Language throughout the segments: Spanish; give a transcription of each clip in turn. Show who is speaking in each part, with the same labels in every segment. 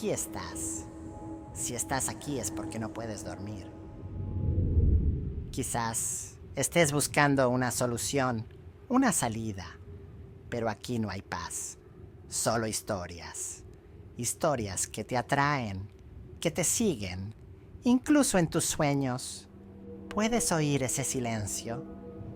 Speaker 1: aquí estás. Si estás aquí es porque no puedes dormir. Quizás estés buscando una solución, una salida, pero aquí no hay paz, solo historias. Historias que te atraen, que te siguen, incluso en tus sueños. ¿Puedes oír ese silencio?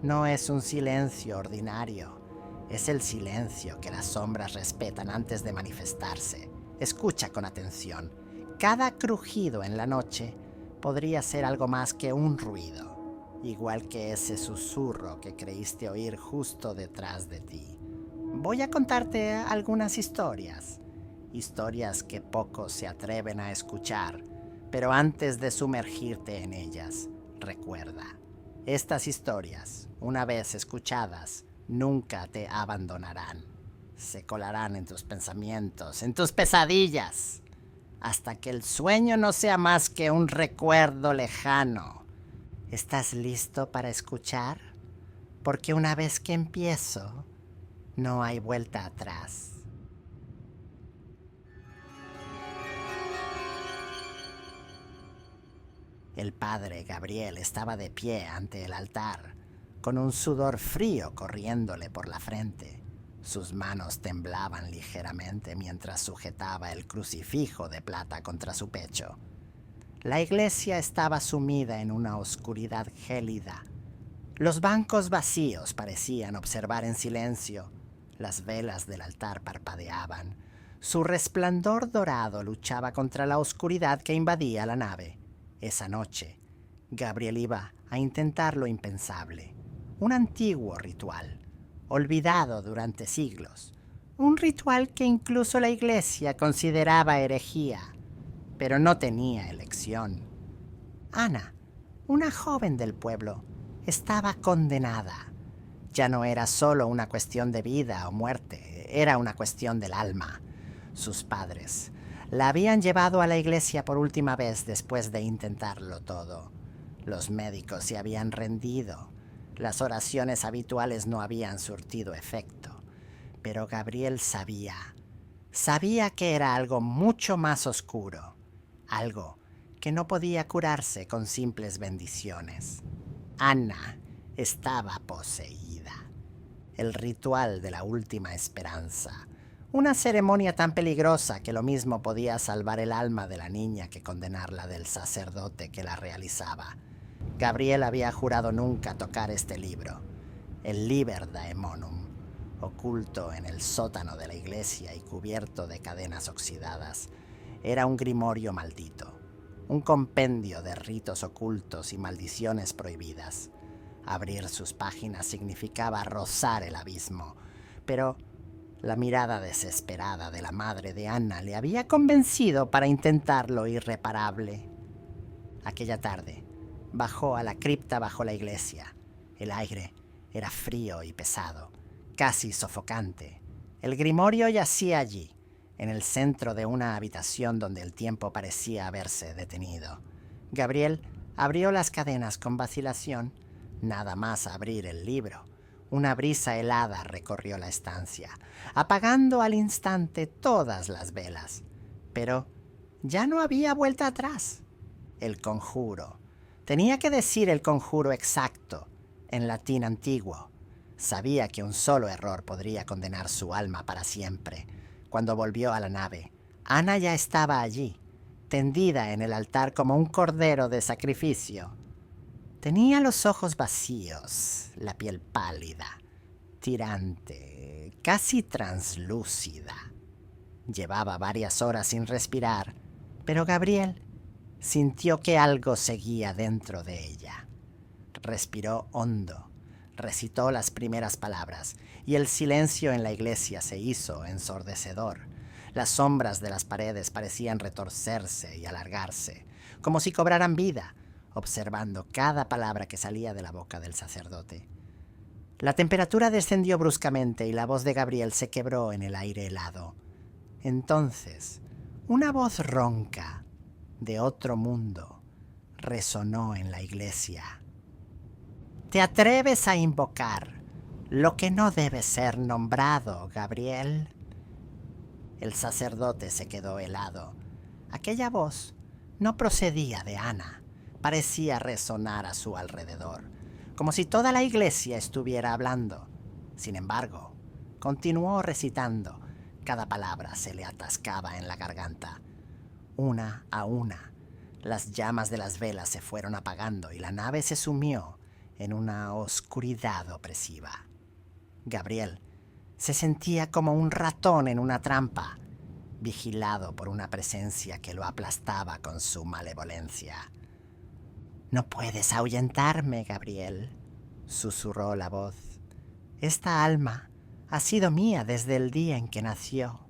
Speaker 1: No es un silencio ordinario, es el silencio que las sombras respetan antes de manifestarse. Escucha con atención. Cada crujido en la noche podría ser algo más que un ruido, igual que ese susurro que creíste oír justo detrás de ti. Voy a contarte algunas historias, historias que pocos se atreven a escuchar, pero antes de sumergirte en ellas, recuerda, estas historias, una vez escuchadas, nunca te abandonarán. Se colarán en tus pensamientos, en tus pesadillas, hasta que el sueño no sea más que un recuerdo lejano. ¿Estás listo para escuchar? Porque una vez que empiezo, no hay vuelta atrás. El padre Gabriel estaba de pie ante el altar, con un sudor frío corriéndole por la frente. Sus manos temblaban ligeramente mientras sujetaba el crucifijo de plata contra su pecho. La iglesia estaba sumida en una oscuridad gélida. Los bancos vacíos parecían observar en silencio. Las velas del altar parpadeaban. Su resplandor dorado luchaba contra la oscuridad que invadía la nave. Esa noche, Gabriel iba a intentar lo impensable. Un antiguo ritual, olvidado durante siglos. Un ritual que incluso la iglesia consideraba herejía, pero no tenía elección. Ana, una joven del pueblo, estaba condenada. Ya no era solo una cuestión de vida o muerte, era una cuestión del alma. Sus padres la habían llevado a la iglesia por última vez después de intentarlo todo. Los médicos se habían rendido. Las oraciones habituales no habían surtido efecto. Pero Gabriel sabía que era algo mucho más oscuro, algo que no podía curarse con simples bendiciones. Ana estaba poseída. El ritual de la última esperanza. Una ceremonia tan peligrosa que lo mismo podía salvar el alma de la niña que condenarla del sacerdote que la realizaba. Gabriel había jurado nunca tocar este libro, el Liber Daemonum, oculto en el sótano de la iglesia y cubierto de cadenas oxidadas. Era un grimorio maldito, un compendio de ritos ocultos y maldiciones prohibidas. Abrir sus páginas significaba rozar el abismo, pero la mirada desesperada de la madre de Ana le había convencido para intentar lo irreparable. Aquella tarde, bajó a la cripta bajo la iglesia. El aire era frío y pesado, casi sofocante. El grimorio yacía allí, en el centro de una habitación donde el tiempo parecía haberse detenido. Gabriel abrió las cadenas con vacilación. Nada más abrir el libro, una brisa helada recorrió la estancia, apagando al instante todas las velas. Pero ya no había vuelta atrás. El conjuro. Tenía que decir el conjuro exacto, en latín antiguo. Sabía que un solo error podría condenar su alma para siempre. Cuando volvió a la nave, Ana ya estaba allí, tendida en el altar como un cordero de sacrificio. Tenía los ojos vacíos, la piel pálida, tirante, casi translúcida. Llevaba varias horas sin respirar, pero Gabriel sintió que algo seguía dentro de ella. Respiró hondo, recitó las primeras palabras, y el silencio en la iglesia se hizo ensordecedor. Las sombras de las paredes parecían retorcerse y alargarse, como si cobraran vida, observando cada palabra que salía de la boca del sacerdote. La temperatura descendió bruscamente y la voz de Gabriel se quebró en el aire helado. Entonces, una voz ronca, de otro mundo, resonó en la iglesia. ¿Te atreves a invocar lo que no debe ser nombrado, Gabriel? El sacerdote se quedó helado. Aquella voz no procedía de Ana, parecía resonar a su alrededor, como si toda la iglesia estuviera hablando. Sin embargo, continuó recitando. Cada palabra se le atascaba en la garganta. Una a una, las llamas de las velas se fueron apagando y la nave se sumió en una oscuridad opresiva. Gabriel se sentía como un ratón en una trampa, vigilado por una presencia que lo aplastaba con su malevolencia. «No puedes ahuyentarme, Gabriel», susurró la voz. «Esta alma ha sido mía desde el día en que nació.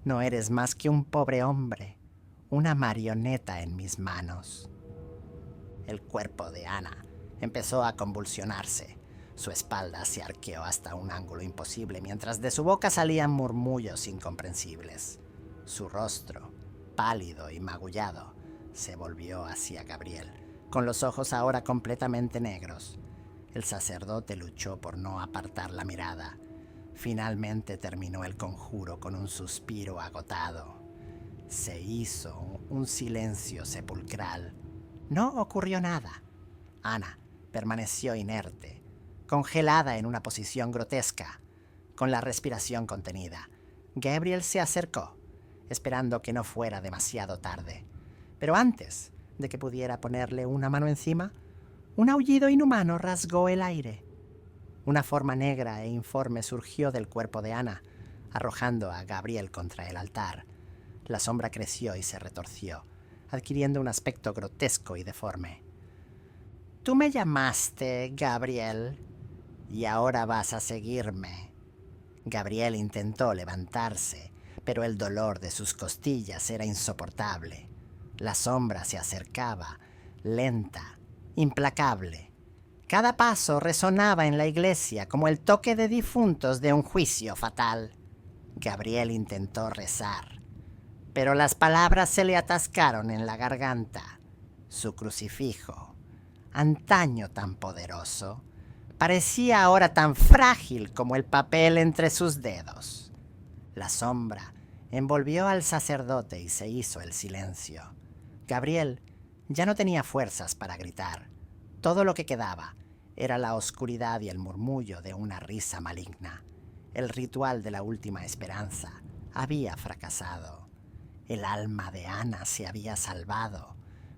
Speaker 1: No eres más que un pobre hombre, una marioneta en mis manos». El cuerpo de Ana empezó a convulsionarse. Su espalda se arqueó hasta un ángulo imposible, mientras de su boca salían murmullos incomprensibles. Su rostro, pálido y magullado, se volvió hacia Gabriel, con los ojos ahora completamente negros. El sacerdote luchó por no apartar la mirada. Finalmente terminó el conjuro con un suspiro agotado. Se hizo un silencio sepulcral. No ocurrió nada. Ana permaneció inerte, congelada en una posición grotesca, con la respiración contenida. Gabriel se acercó, esperando que no fuera demasiado tarde. Pero antes de que pudiera ponerle una mano encima, un aullido inhumano rasgó el aire. Una forma negra e informe surgió del cuerpo de Ana, arrojando a Gabriel contra el altar. La sombra creció y se retorció, adquiriendo un aspecto grotesco y deforme. «Tú me llamaste, Gabriel, y ahora vas a seguirme». Gabriel intentó levantarse, pero el dolor de sus costillas era insoportable. La sombra se acercaba, lenta, implacable. Cada paso resonaba en la iglesia como el toque de difuntos de un juicio fatal. Gabriel intentó rezar, pero las palabras se le atascaron en la garganta. Su crucifijo, antaño tan poderoso, parecía ahora tan frágil como el papel entre sus dedos. La sombra envolvió al sacerdote y se hizo el silencio. Gabriel ya no tenía fuerzas para gritar. Todo lo que quedaba era la oscuridad y el murmullo de una risa maligna. El ritual de la última esperanza había fracasado. El alma de Ana se había salvado,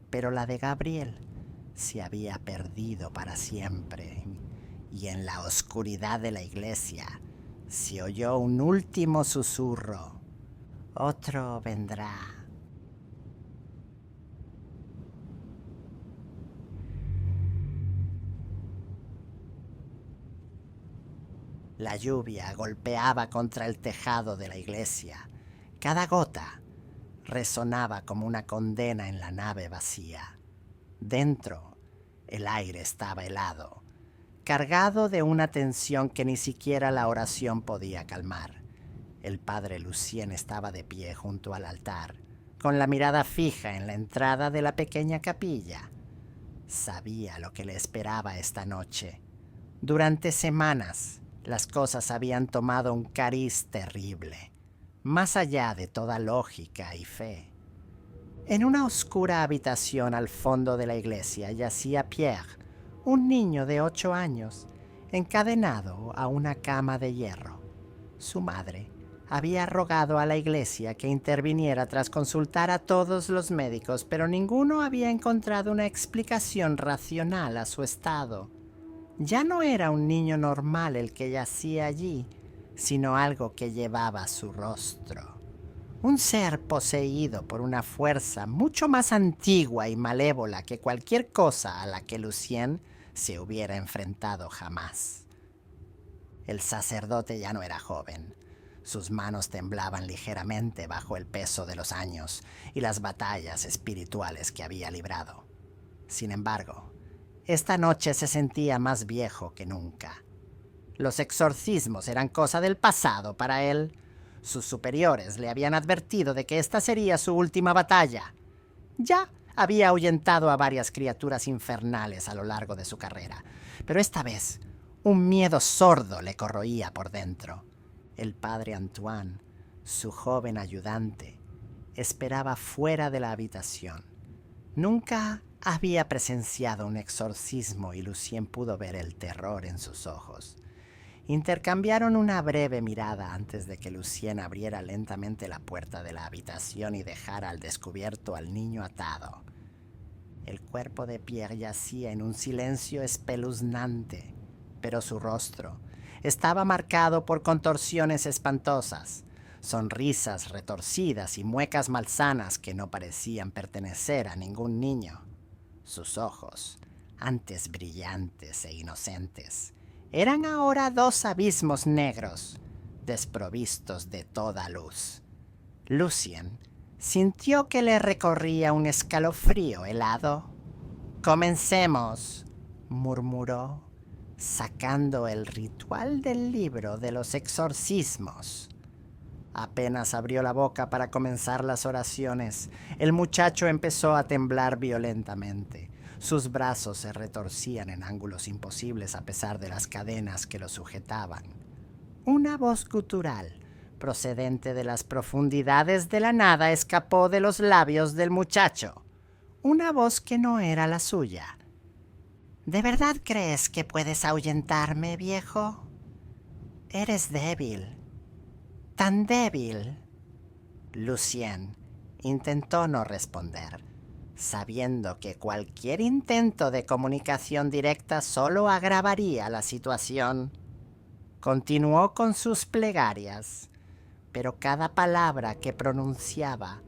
Speaker 1: pero la de Gabriel se había perdido para siempre. Y en la oscuridad de la iglesia se oyó un último susurro. «Otro vendrá». La lluvia golpeaba contra el tejado de la iglesia. Cada gota resonaba como una condena en la nave vacía. Dentro, el aire estaba helado, cargado de una tensión que ni siquiera la oración podía calmar. El padre Lucien estaba de pie junto al altar, con la mirada fija en la entrada de la pequeña capilla. Sabía lo que le esperaba esta noche. Durante semanas, las cosas habían tomado un cariz terrible, más allá de toda lógica y fe. En una oscura habitación al fondo de la iglesia yacía Pierre, un niño de 8 años, encadenado a una cama de hierro. Su madre había rogado a la iglesia que interviniera tras consultar a todos los médicos, pero ninguno había encontrado una explicación racional a su estado. Ya no era un niño normal el que yacía allí, sino algo que llevaba su rostro. Un ser poseído por una fuerza mucho más antigua y malévola que cualquier cosa a la que Lucien se hubiera enfrentado jamás. El sacerdote ya no era joven. Sus manos temblaban ligeramente bajo el peso de los años y las batallas espirituales que había librado. Sin embargo, esta noche se sentía más viejo que nunca. Los exorcismos eran cosa del pasado para él. Sus superiores le habían advertido de que esta sería su última batalla. Ya había ahuyentado a varias criaturas infernales a lo largo de su carrera, pero esta vez un miedo sordo le corroía por dentro. El padre Antoine, su joven ayudante, esperaba fuera de la habitación. Nunca había presenciado un exorcismo y Lucien pudo ver el terror en sus ojos. Intercambiaron una breve mirada antes de que Lucien abriera lentamente la puerta de la habitación y dejara al descubierto al niño atado. El cuerpo de Pierre yacía en un silencio espeluznante, pero su rostro estaba marcado por contorsiones espantosas, sonrisas retorcidas y muecas malsanas que no parecían pertenecer a ningún niño. Sus ojos, antes brillantes e inocentes, eran ahora dos abismos negros, desprovistos de toda luz. Lucien sintió que le recorría un escalofrío helado. «Comencemos», murmuró, sacando el ritual del libro de los exorcismos. Apenas abrió la boca para comenzar las oraciones, el muchacho empezó a temblar violentamente. Sus brazos se retorcían en ángulos imposibles a pesar de las cadenas que lo sujetaban. Una voz gutural, procedente de las profundidades de la nada, escapó de los labios del muchacho. Una voz que no era la suya. «¿De verdad crees que puedes ahuyentarme, viejo? Eres débil. Tan débil». Lucien intentó no responder, sabiendo que cualquier intento de comunicación directa solo agravaría la situación. Continuó con sus plegarias, pero cada palabra que pronunciaba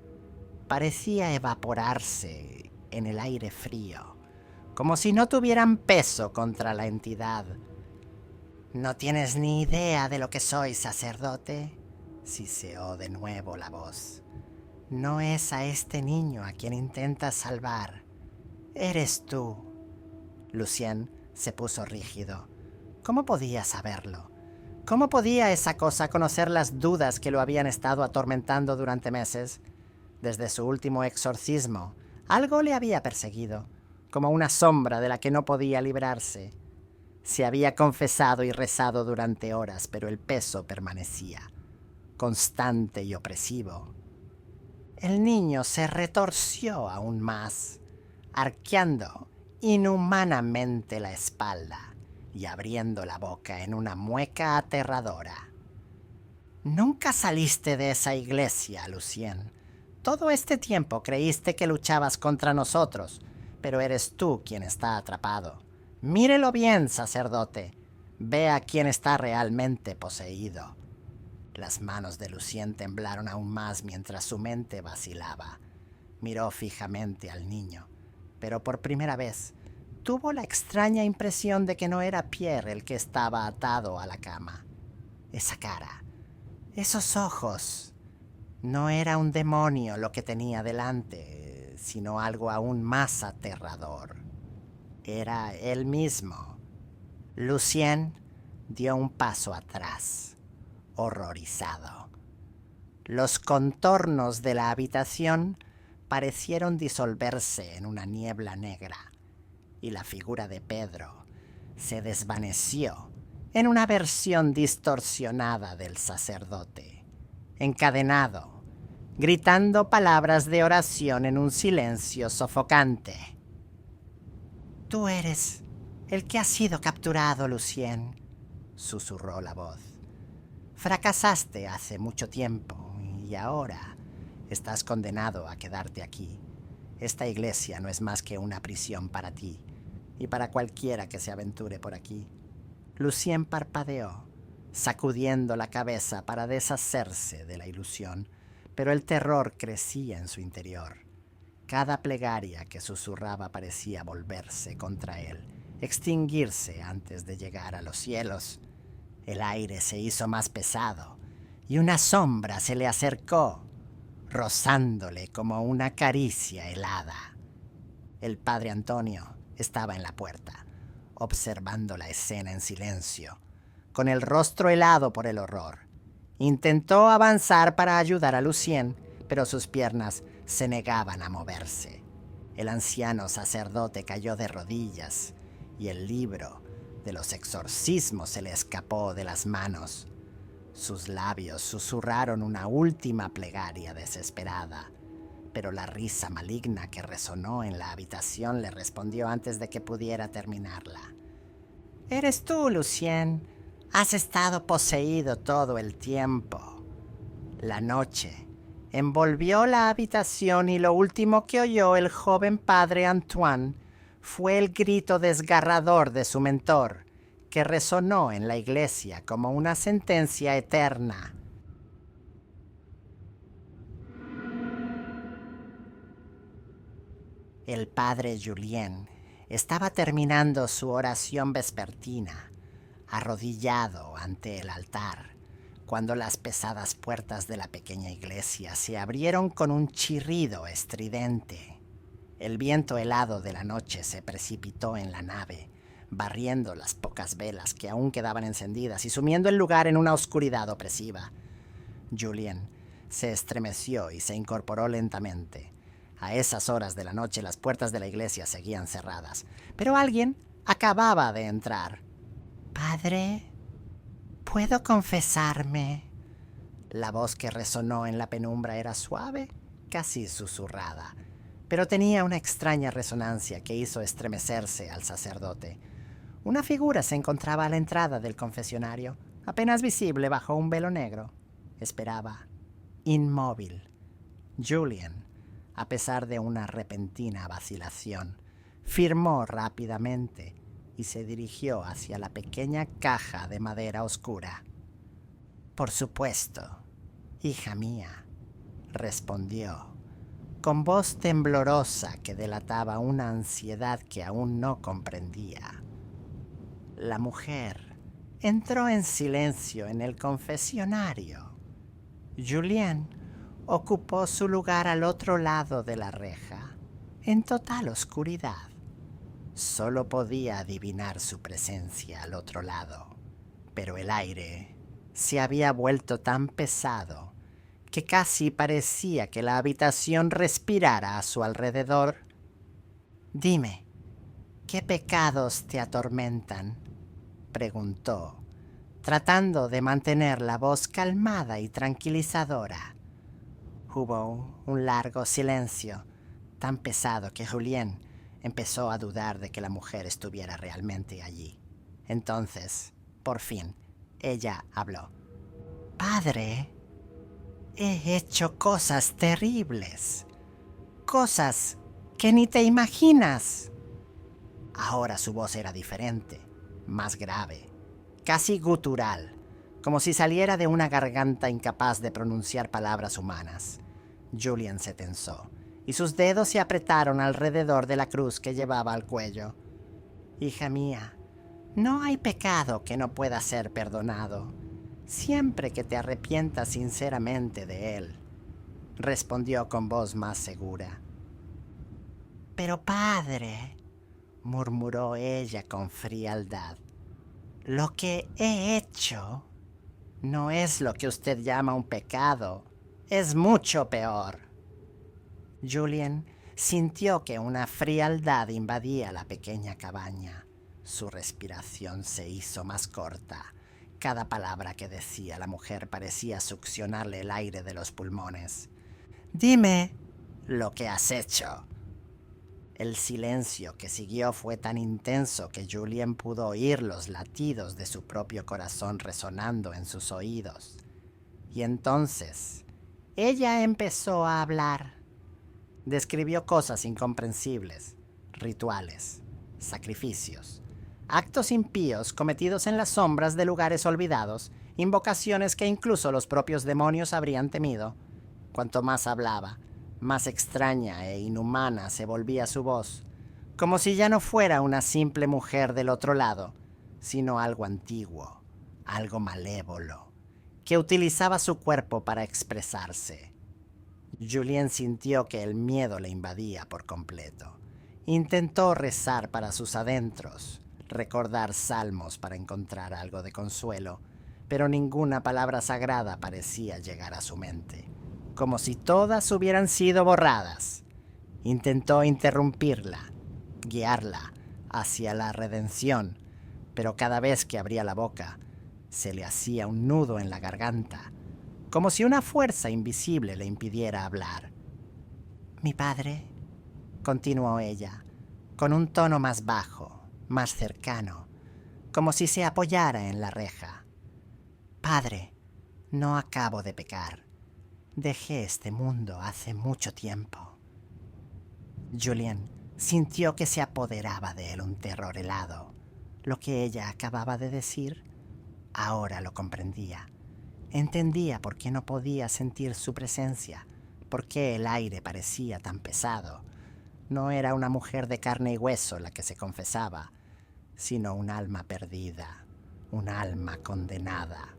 Speaker 1: parecía evaporarse en el aire frío, como si no tuvieran peso contra la entidad. «¿No tienes ni idea de lo que soy, sacerdote?», siseó de nuevo la voz. «No es a este niño a quien intentas salvar. Eres tú». Lucien se puso rígido. ¿Cómo podía saberlo? ¿Cómo podía esa cosa conocer las dudas que lo habían estado atormentando durante meses? Desde su último exorcismo, algo le había perseguido, como una sombra de la que no podía librarse. Se había confesado y rezado durante horas, pero el peso permanecía, constante y opresivo. El niño se retorció aún más, arqueando inhumanamente la espalda y abriendo la boca en una mueca aterradora. «Nunca saliste de esa iglesia, Lucien. Todo este tiempo creíste que luchabas contra nosotros, pero eres tú quien está atrapado. Mírelo bien, sacerdote. Vea quién está realmente poseído». Las manos de Lucien temblaron aún más mientras su mente vacilaba. Miró fijamente al niño, pero por primera vez tuvo la extraña impresión de que no era Pierre el que estaba atado a la cama. Esa cara, esos ojos. No era un demonio lo que tenía delante, sino algo aún más aterrador. Era él mismo. Lucien dio un paso atrás, horrorizado. Los contornos de la habitación parecieron disolverse en una niebla negra, y la figura de Pedro se desvaneció en una versión distorsionada del sacerdote, encadenado, gritando palabras de oración en un silencio sofocante. «Tú eres el que ha sido capturado, Lucien», susurró la voz. «Fracasaste hace mucho tiempo y ahora estás condenado a quedarte aquí. Esta iglesia no es más que una prisión para ti y para cualquiera que se aventure por aquí». Lucien parpadeó, sacudiendo la cabeza para deshacerse de la ilusión, pero el terror crecía en su interior. Cada plegaria que susurraba parecía volverse contra él, extinguirse antes de llegar a los cielos. El aire se hizo más pesado y una sombra se le acercó, rozándole como una caricia helada. El padre Antonio estaba en la puerta, observando la escena en silencio, con el rostro helado por el horror. Intentó avanzar para ayudar a Lucien, pero sus piernas se negaban a moverse. El anciano sacerdote cayó de rodillas y el libro de los exorcismos se le escapó de las manos. Sus labios susurraron una última plegaria desesperada, pero la risa maligna que resonó en la habitación le respondió antes de que pudiera terminarla. «Eres tú, Lucien. Has estado poseído todo el tiempo». La noche envolvió la habitación y lo último que oyó el joven padre Antoine fue el grito desgarrador de su mentor, que resonó en la iglesia como una sentencia eterna. El padre Julien estaba terminando su oración vespertina, arrodillado ante el altar, cuando las pesadas puertas de la pequeña iglesia se abrieron con un chirrido estridente. El viento helado de la noche se precipitó en la nave, barriendo las pocas velas que aún quedaban encendidas y sumiendo el lugar en una oscuridad opresiva. Julien se estremeció y se incorporó lentamente. A esas horas de la noche las puertas de la iglesia seguían cerradas, pero alguien acababa de entrar. «Padre, ¿puedo confesarme?». La voz que resonó en la penumbra era suave, casi susurrada, pero tenía una extraña resonancia que hizo estremecerse al sacerdote. Una figura se encontraba a la entrada del confesionario, apenas visible bajo un velo negro. Esperaba, inmóvil. Julien, a pesar de una repentina vacilación, firmó rápidamente y se dirigió hacia la pequeña caja de madera oscura. «Por supuesto, hija mía», respondió, con voz temblorosa que delataba una ansiedad que aún no comprendía. La mujer entró en silencio en el confesionario. Julien ocupó su lugar al otro lado de la reja, en total oscuridad. Solo podía adivinar su presencia al otro lado, pero el aire se había vuelto tan pesado que casi parecía que la habitación respirara a su alrededor. «Dime, ¿qué pecados te atormentan?», preguntó, tratando de mantener la voz calmada y tranquilizadora. Hubo un largo silencio, tan pesado que Julien empezó a dudar de que la mujer estuviera realmente allí. Entonces, por fin, ella habló. «Padre, he hecho cosas terribles, cosas que ni te imaginas». Ahora su voz era diferente, más grave, casi gutural, como si saliera de una garganta incapaz de pronunciar palabras humanas. Julien se tensó y sus dedos se apretaron alrededor de la cruz que llevaba al cuello. «Hija mía, no hay pecado que no pueda ser perdonado, siempre que te arrepientas sinceramente de él», respondió con voz más segura. «Pero padre», murmuró ella con frialdad, «lo que he hecho no es lo que usted llama un pecado, es mucho peor». Julien sintió que una frialdad invadía la pequeña cabaña. Su respiración se hizo más corta. Cada palabra que decía la mujer parecía succionarle el aire de los pulmones. «Dime lo que has hecho». El silencio que siguió fue tan intenso que Julien pudo oír los latidos de su propio corazón resonando en sus oídos. Y entonces ella empezó a hablar. Describió cosas incomprensibles, rituales, sacrificios, actos impíos cometidos en las sombras de lugares olvidados, invocaciones que incluso los propios demonios habrían temido. Cuanto más hablaba, más extraña e inhumana se volvía su voz, como si ya no fuera una simple mujer del otro lado, sino algo antiguo, algo malévolo, que utilizaba su cuerpo para expresarse. Julien sintió que el miedo le invadía por completo. Intentó rezar para sus adentros, recordar salmos para encontrar algo de consuelo, pero ninguna palabra sagrada parecía llegar a su mente, como si todas hubieran sido borradas. Intentó interrumpirla, guiarla hacia la redención, pero cada vez que abría la boca, se le hacía un nudo en la garganta, como si una fuerza invisible le impidiera hablar. Mi padre, continuó ella, con un tono más bajo, más cercano, como si se apoyara en la reja. Padre, no acabo de pecar. Dejé este mundo hace mucho tiempo. Julien sintió que se apoderaba de él un terror helado. Lo que ella acababa de decir, ahora lo comprendía. Entendía por qué no podía sentir su presencia, por qué el aire parecía tan pesado. No era una mujer de carne y hueso la que se confesaba, sino un alma perdida, un alma condenada,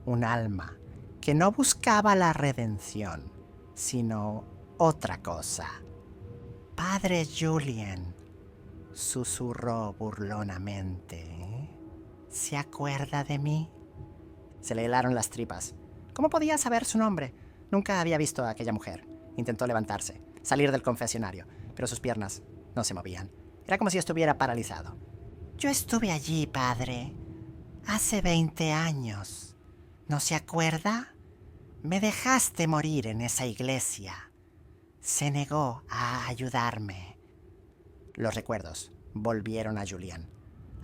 Speaker 1: un alma que no buscaba la redención, sino otra cosa. Padre Julien, susurró burlonamente, ¿se acuerda de mí? Se le helaron las tripas. ¿Cómo podía saber su nombre? Nunca había visto a aquella mujer. Intentó levantarse, salir del confesionario, pero sus piernas no se movían. Era como si estuviera paralizado. Yo estuve allí, padre, hace 20 años. ¿No se acuerda? Me dejaste morir en esa iglesia. Se negó a ayudarme. Los recuerdos volvieron a Julien.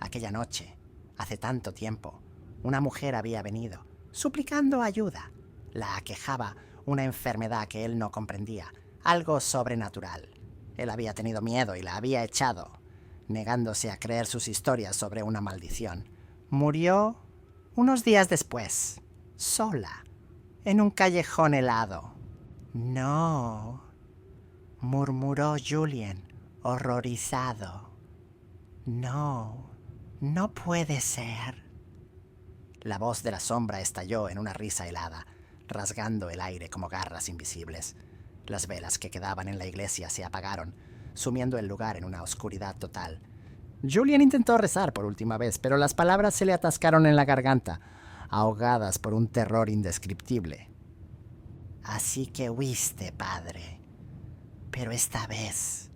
Speaker 1: Aquella noche, hace tanto tiempo, una mujer había venido, suplicando ayuda. La aquejaba una enfermedad que él no comprendía, algo sobrenatural. Él había tenido miedo y la había echado, negándose a creer sus historias sobre una maldición. Murió unos días después, sola, en un callejón helado. No, murmuró Julien, horrorizado. No, no puede ser. La voz de la sombra estalló en una risa helada, rasgando el aire como garras invisibles. Las velas que quedaban en la iglesia se apagaron, sumiendo el lugar en una oscuridad total. Julien intentó rezar por última vez, pero las palabras se le atascaron en la garganta, ahogadas por un terror indescriptible. Así que huiste, padre, pero esta vez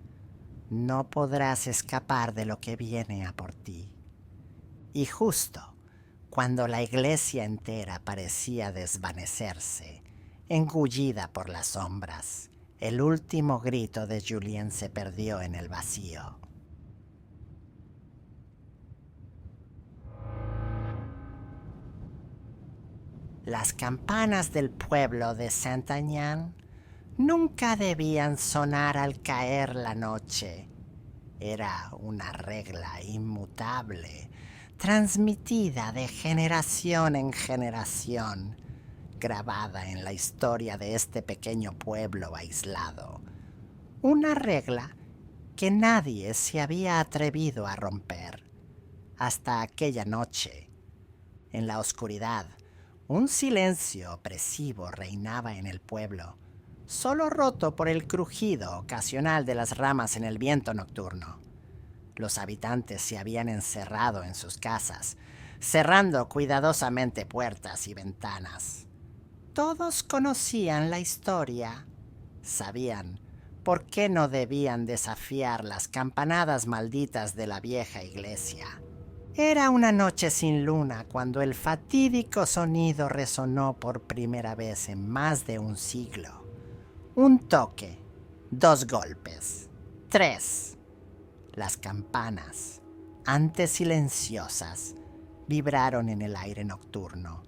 Speaker 1: no podrás escapar de lo que viene a por ti. Y justo cuando la iglesia entera parecía desvanecerse, engullida por las sombras, el último grito de Julien se perdió en el vacío. Las campanas del pueblo de Saint-Aignan nunca debían sonar al caer la noche. Era una regla inmutable, transmitida de generación en generación, grabada en la historia de este pequeño pueblo aislado. Una regla que nadie se había atrevido a romper. Hasta aquella noche, en la oscuridad, un silencio opresivo reinaba en el pueblo, solo roto por el crujido ocasional de las ramas en el viento nocturno. Los habitantes se habían encerrado en sus casas, cerrando cuidadosamente puertas y ventanas. Todos conocían la historia. Sabían por qué no debían desafiar las campanadas malditas de la vieja iglesia. Era una noche sin luna cuando el fatídico sonido resonó por primera vez en más de un siglo. Un toque, 2 golpes, 3. Las campanas, antes silenciosas, vibraron en el aire nocturno,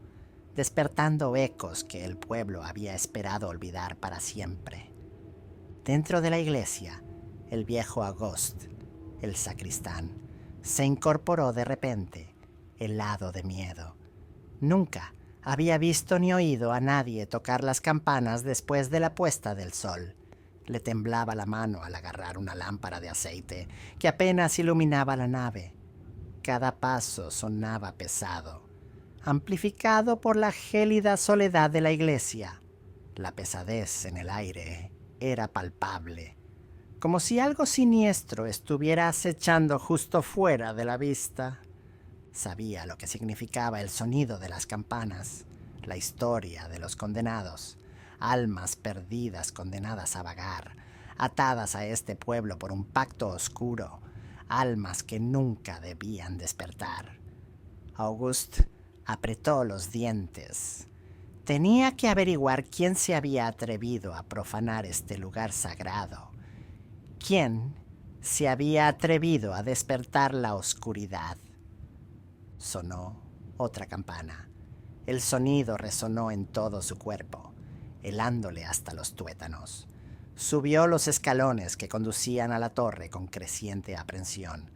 Speaker 1: despertando ecos que el pueblo había esperado olvidar para siempre. Dentro de la iglesia, el viejo Auguste, el sacristán, se incorporó de repente, helado de miedo. Nunca había visto ni oído a nadie tocar las campanas después de la puesta del sol. Le temblaba la mano al agarrar una lámpara de aceite que apenas iluminaba la nave. Cada paso sonaba pesado, amplificado por la gélida soledad de la iglesia. La pesadez en el aire era palpable, como si algo siniestro estuviera acechando justo fuera de la vista. Sabía lo que significaba el sonido de las campanas, la historia de los condenados, almas perdidas condenadas a vagar, atadas a este pueblo por un pacto oscuro, almas que nunca debían despertar. Auguste apretó los dientes. Tenía que averiguar quién se había atrevido a profanar este lugar sagrado. ¿Quién se había atrevido a despertar la oscuridad? Sonó otra campana. El sonido resonó en todo su cuerpo, helándole hasta los tuétanos. Subió los escalones que conducían a la torre con creciente aprensión.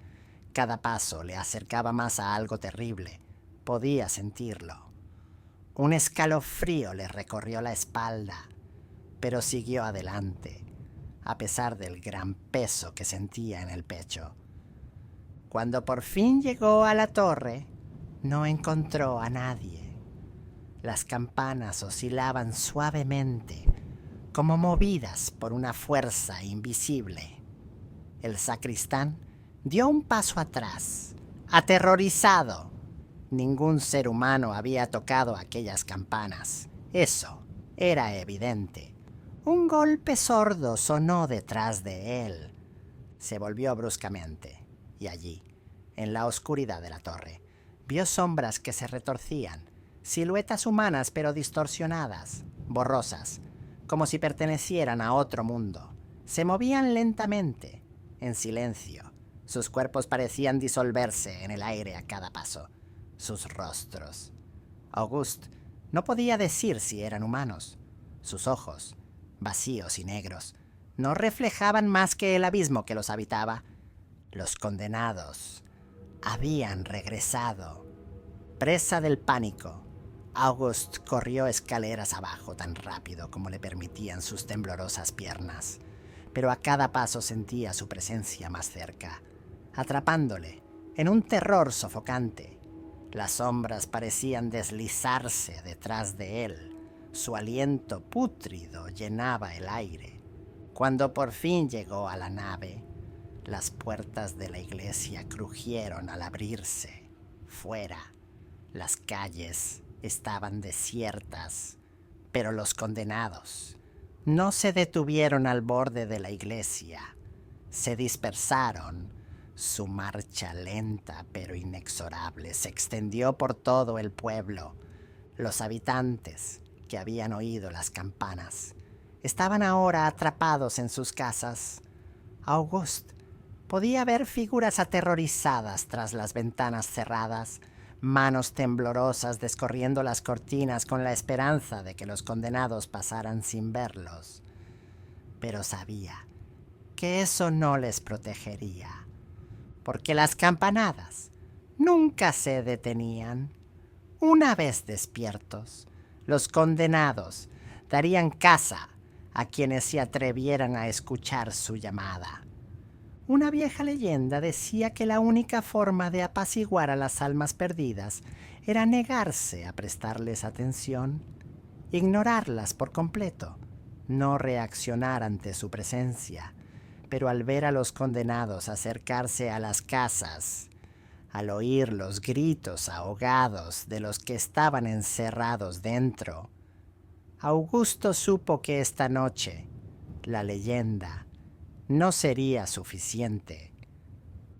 Speaker 1: Cada paso le acercaba más a algo terrible. Podía sentirlo. Un escalofrío le recorrió la espalda, pero siguió adelante, a pesar del gran peso que sentía en el pecho. Cuando por fin llegó a la torre, no encontró a nadie. Las campanas oscilaban suavemente, como movidas por una fuerza invisible. El sacristán dio un paso atrás, aterrorizado. Ningún ser humano había tocado aquellas campanas. Eso era evidente. Un golpe sordo sonó detrás de él. Se volvió bruscamente, y allí, en la oscuridad de la torre, vio sombras que se retorcían, siluetas humanas pero distorsionadas, borrosas, como si pertenecieran a otro mundo. Se movían lentamente, en silencio. Sus cuerpos parecían disolverse en el aire a cada paso. Sus rostros. Auguste no podía decir si eran humanos. Sus ojos, vacíos y negros, no reflejaban más que el abismo que los habitaba. Los condenados habían regresado. Presa del pánico, Auguste corrió escaleras abajo tan rápido como le permitían sus temblorosas piernas, pero a cada paso sentía su presencia más cerca, atrapándole en un terror sofocante. Las sombras parecían deslizarse detrás de él. Su aliento pútrido llenaba el aire. Cuando por fin llegó a la nave, las puertas de la iglesia crujieron al abrirse. Fuera, las calles estaban desiertas, pero los condenados no se detuvieron al borde de la iglesia. Se dispersaron. Su marcha lenta pero inexorable se extendió por todo el pueblo. Los habitantes que habían oído las campanas estaban ahora atrapados en sus casas. Auguste podía ver figuras aterrorizadas tras las ventanas cerradas, manos temblorosas descorriendo las cortinas con la esperanza de que los condenados pasaran sin verlos. Pero sabía que eso no les protegería, porque las campanadas nunca se detenían. Una vez despiertos, los condenados darían caza a quienes se atrevieran a escuchar su llamada. Una vieja leyenda decía que la única forma de apaciguar a las almas perdidas era negarse a prestarles atención, ignorarlas por completo, no reaccionar ante su presencia. Pero al ver a los condenados acercarse a las casas, al oír los gritos ahogados de los que estaban encerrados dentro, Augusto supo que esta noche la leyenda no sería suficiente.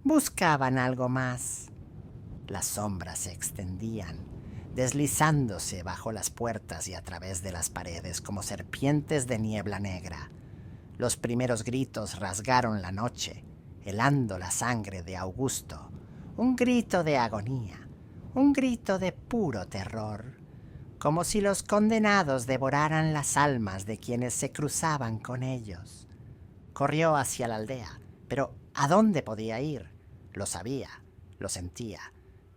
Speaker 1: Buscaban algo más. Las sombras se extendían, deslizándose bajo las puertas y a través de las paredes como serpientes de niebla negra. Los primeros gritos rasgaron la noche, helando la sangre de Augusto. Un grito de agonía, un grito de puro terror, como si los condenados devoraran las almas de quienes se cruzaban con ellos. Corrió hacia la aldea, pero ¿a dónde podía ir? Lo sabía, lo sentía.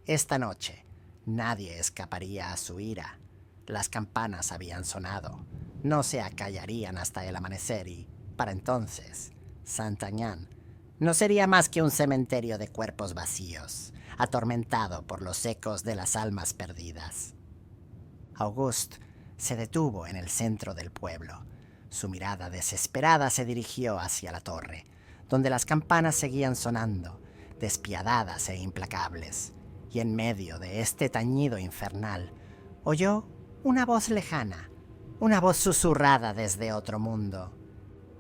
Speaker 1: Esta noche nadie escaparía a su ira. Las campanas habían sonado, no se acallarían hasta el amanecer y, para entonces, Saint-Aignan no sería más que un cementerio de cuerpos vacíos, atormentado por los ecos de las almas perdidas. Auguste se detuvo en el centro del pueblo. Su mirada desesperada se dirigió hacia la torre, donde las campanas seguían sonando, despiadadas e implacables, y en medio de este tañido infernal oyó una voz lejana, una voz susurrada desde otro mundo.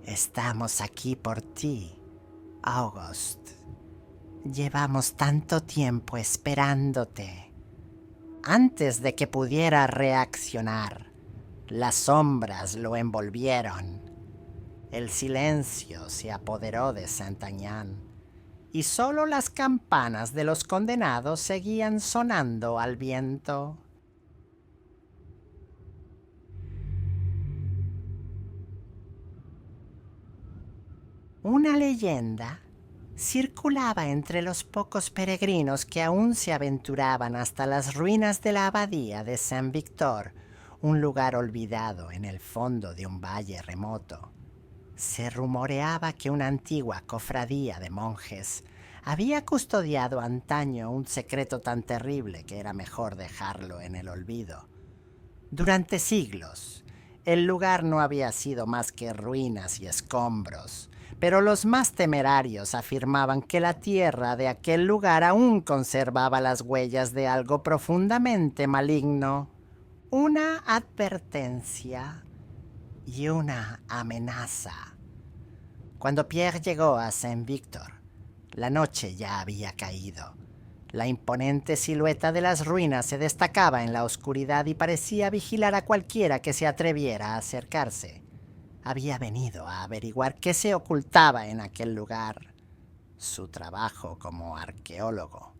Speaker 1: «Estamos aquí por ti, Auguste. Llevamos tanto tiempo esperándote». Antes de que pudiera reaccionar, Las sombras lo envolvieron. El silencio se apoderó de Saint-Aignan y solo las campanas de los condenados seguían sonando al viento. Una leyenda circulaba entre los pocos peregrinos que aún se aventuraban hasta las ruinas de la abadía de Saint-Victor, un lugar olvidado en el fondo de un valle remoto. Se rumoreaba que una antigua cofradía de monjes había custodiado antaño un secreto tan terrible que era mejor dejarlo en el olvido. Durante siglos, el lugar no había sido más que ruinas y escombros, pero los más temerarios afirmaban que la tierra de aquel lugar aún conservaba las huellas de algo profundamente maligno. Una advertencia y una amenaza. Cuando Pierre llegó a Saint-Victor, la noche ya había caído. La imponente silueta de las ruinas se destacaba en la oscuridad y parecía vigilar a cualquiera que se atreviera a acercarse. Había venido a averiguar qué se ocultaba en aquel lugar. Su trabajo como arqueólogo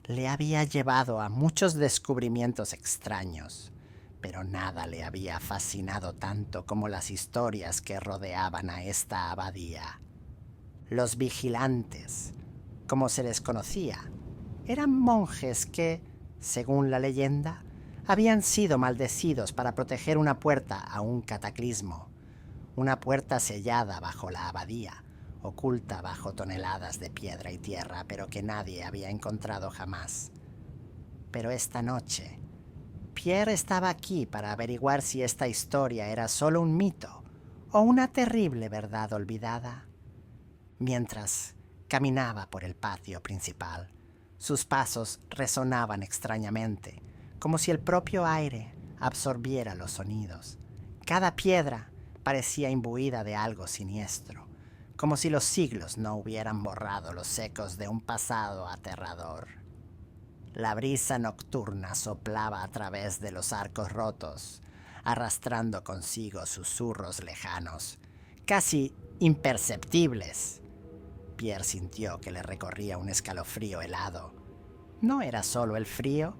Speaker 1: le había llevado a muchos descubrimientos extraños, pero nada le había fascinado tanto como las historias que rodeaban a esta abadía. Los vigilantes, como se les conocía, eran monjes que, según la leyenda, habían sido maldecidos para proteger una puerta a un cataclismo, una puerta sellada bajo la abadía, oculta bajo toneladas de piedra y tierra, pero que nadie había encontrado jamás. Pero esta noche, Pierre estaba aquí para averiguar si esta historia era solo un mito o una terrible verdad olvidada. Mientras caminaba por el patio principal, sus pasos resonaban extrañamente, como si el propio aire absorbiera los sonidos. Cada piedra parecía imbuida de algo siniestro, como si los siglos no hubieran borrado los ecos de un pasado aterrador. La brisa nocturna soplaba a través de los arcos rotos, arrastrando consigo susurros lejanos, casi imperceptibles. Pierre sintió que le recorría un escalofrío helado. No era solo el frío,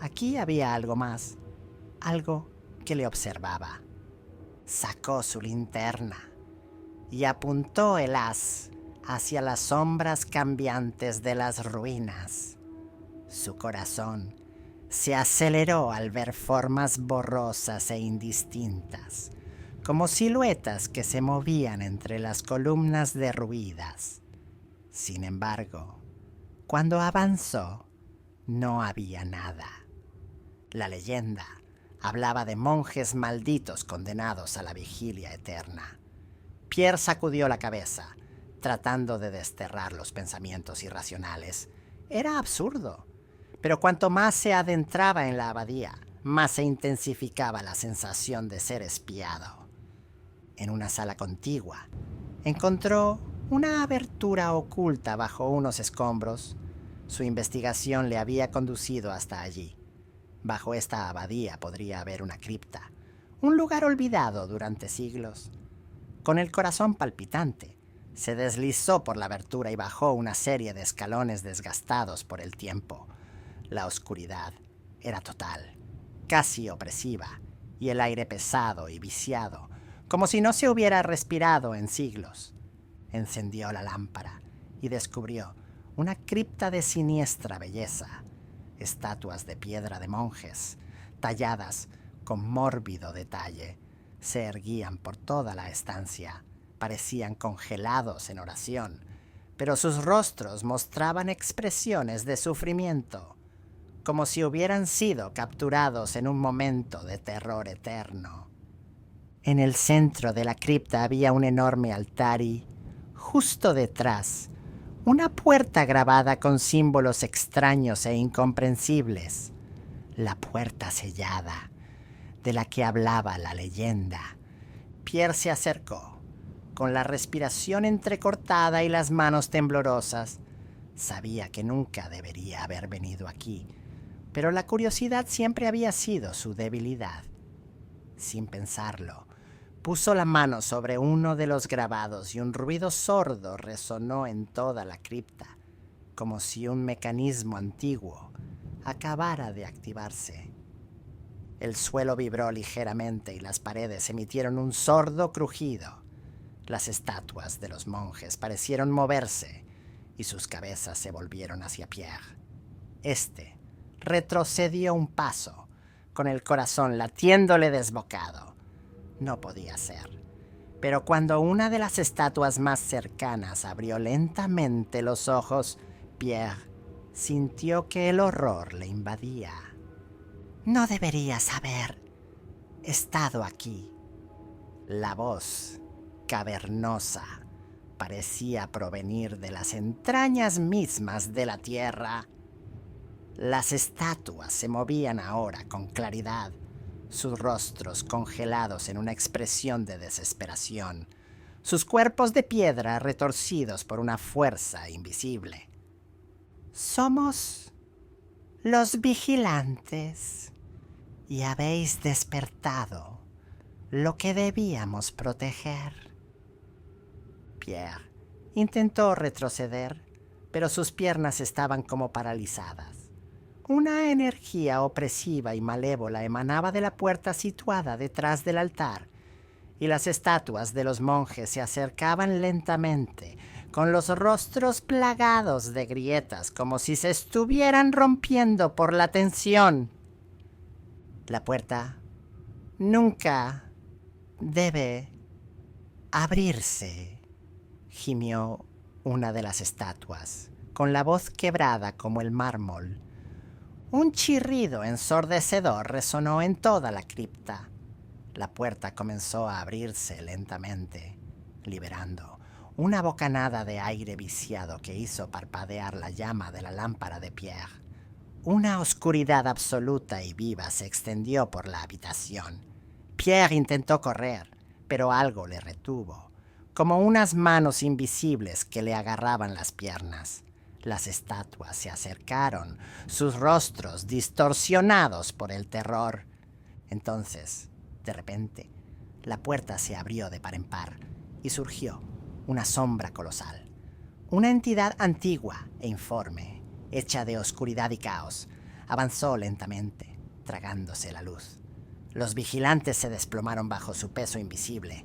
Speaker 1: aquí había algo más, algo que le observaba. Sacó su linterna y apuntó el haz hacia las sombras cambiantes de las ruinas. Su corazón se aceleró al ver formas borrosas e indistintas, como siluetas que se movían entre las columnas derruidas. Sin embargo, cuando avanzó, no había nada. La leyenda hablaba de monjes malditos condenados a la vigilia eterna. Pierre sacudió la cabeza, tratando de desterrar los pensamientos irracionales. Era absurdo, pero cuanto más se adentraba en la abadía, más se intensificaba la sensación de ser espiado. En una sala contigua, encontró una abertura oculta bajo unos escombros. Su investigación le había conducido hasta allí. Bajo esta abadía podría haber una cripta, un lugar olvidado durante siglos. Con el corazón palpitante, se deslizó por la abertura y bajó una serie de escalones desgastados por el tiempo. La oscuridad era total, casi opresiva, y el aire pesado y viciado, como si no se hubiera respirado en siglos. Encendió la lámpara y descubrió una cripta de siniestra belleza, estatuas de piedra de monjes, talladas con mórbido detalle, se erguían por toda la estancia, parecían congelados en oración, pero sus rostros mostraban expresiones de sufrimiento, como si hubieran sido capturados en un momento de terror eterno. En el centro de la cripta había un enorme altar y, justo detrás, una puerta grabada con símbolos extraños e incomprensibles. La puerta sellada, de la que hablaba la leyenda. Pierre se acercó, con la respiración entrecortada y las manos temblorosas. Sabía que nunca debería haber venido aquí, pero la curiosidad siempre había sido su debilidad. Sin pensarlo, puso la mano sobre uno de los grabados y un ruido sordo resonó en toda la cripta, como si un mecanismo antiguo acabara de activarse. El suelo vibró ligeramente y las paredes emitieron un sordo crujido. Las estatuas de los monjes parecieron moverse y sus cabezas se volvieron hacia Pierre. Este retrocedió un paso, con el corazón latiéndole desbocado. No podía ser. Pero cuando una de las estatuas más cercanas abrió lentamente los ojos, Pierre sintió que el horror le invadía. No deberías haber estado aquí. La voz, cavernosa, parecía provenir de las entrañas mismas de la tierra. Las estatuas se movían ahora con claridad, sus rostros congelados en una expresión de desesperación, sus cuerpos de piedra retorcidos por una fuerza invisible. Somos los vigilantes y habéis despertado lo que debíamos proteger. Pierre intentó retroceder, pero sus piernas estaban como paralizadas. Una energía opresiva y malévola emanaba de la puerta situada detrás del altar, y las estatuas de los monjes se acercaban lentamente, con los rostros plagados de grietas, como si se estuvieran rompiendo por la tensión. La puerta nunca debe abrirse, gimió una de las estatuas, con la voz quebrada como el mármol. Un chirrido ensordecedor resonó en toda la cripta. La puerta comenzó a abrirse lentamente, liberando una bocanada de aire viciado que hizo parpadear la llama de la lámpara de Pierre. Una oscuridad absoluta y viva se extendió por la habitación. Pierre intentó correr, pero algo le retuvo, como unas manos invisibles que le agarraban las piernas. Las estatuas se acercaron, sus rostros distorsionados por el terror. Entonces, de repente, la puerta se abrió de par en par y surgió una sombra colosal. Una entidad antigua e informe, hecha de oscuridad y caos, avanzó lentamente, tragándose la luz. Los vigilantes se desplomaron bajo su peso invisible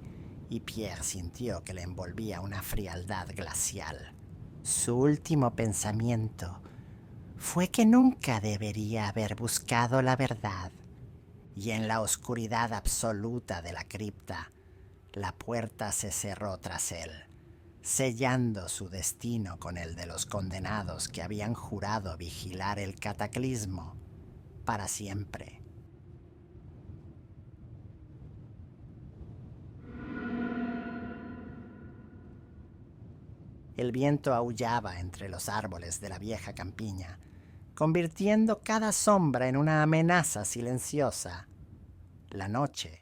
Speaker 1: y Pierre sintió que le envolvía una frialdad glacial. Su último pensamiento fue que nunca debería haber buscado la verdad, y en la oscuridad absoluta de la cripta, la puerta se cerró tras él, sellando su destino con el de los condenados que habían jurado vigilar el cataclismo para siempre. El viento aullaba entre los árboles de la vieja campiña, convirtiendo cada sombra en una amenaza silenciosa. La noche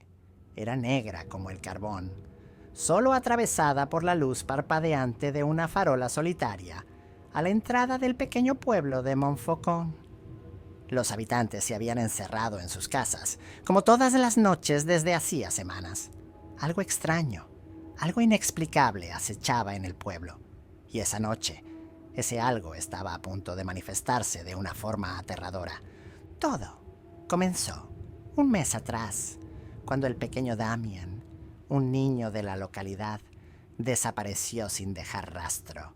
Speaker 1: era negra como el carbón, solo atravesada por la luz parpadeante de una farola solitaria a la entrada del pequeño pueblo de Montfaucon. Los habitantes se habían encerrado en sus casas, como todas las noches desde hacía semanas. Algo extraño, algo inexplicable acechaba en el pueblo. Y esa noche, ese algo estaba a punto de manifestarse de una forma aterradora. Todo comenzó un mes atrás, cuando el pequeño Damien, un niño de la localidad, desapareció sin dejar rastro.